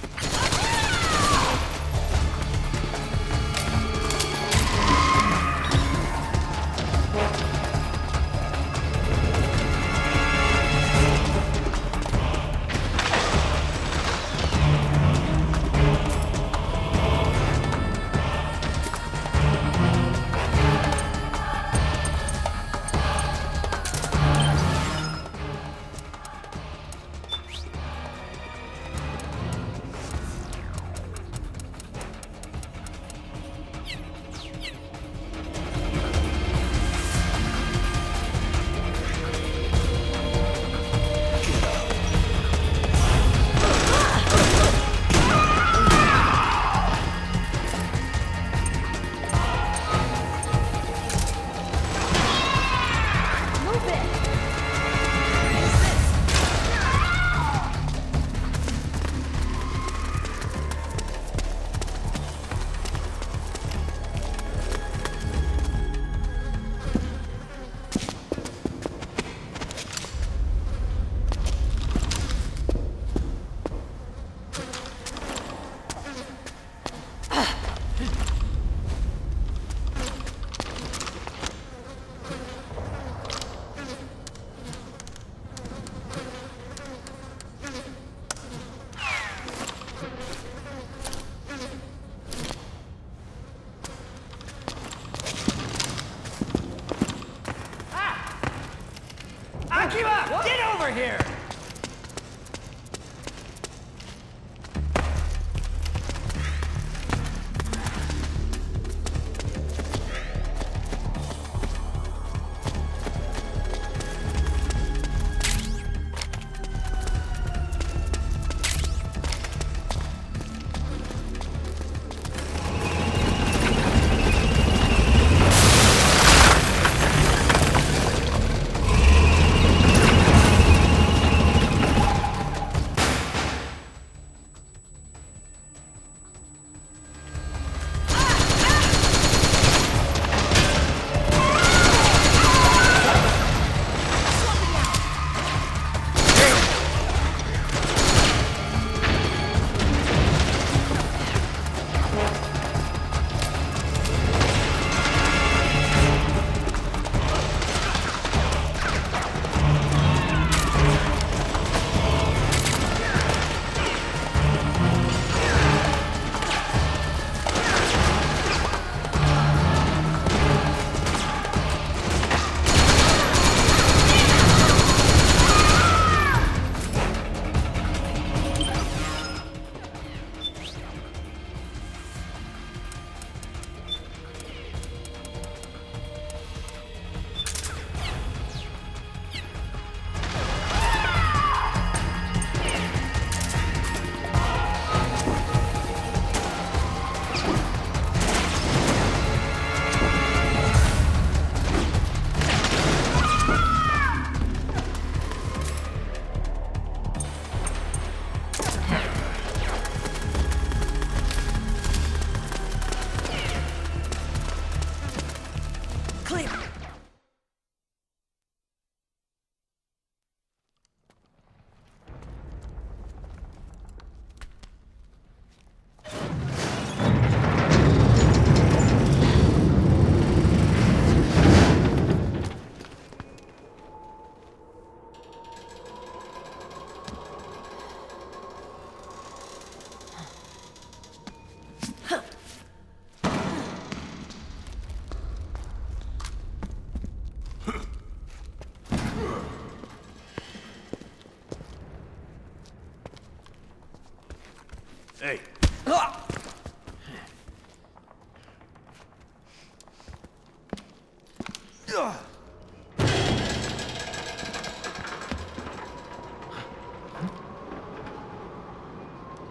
Hey.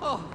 Oh.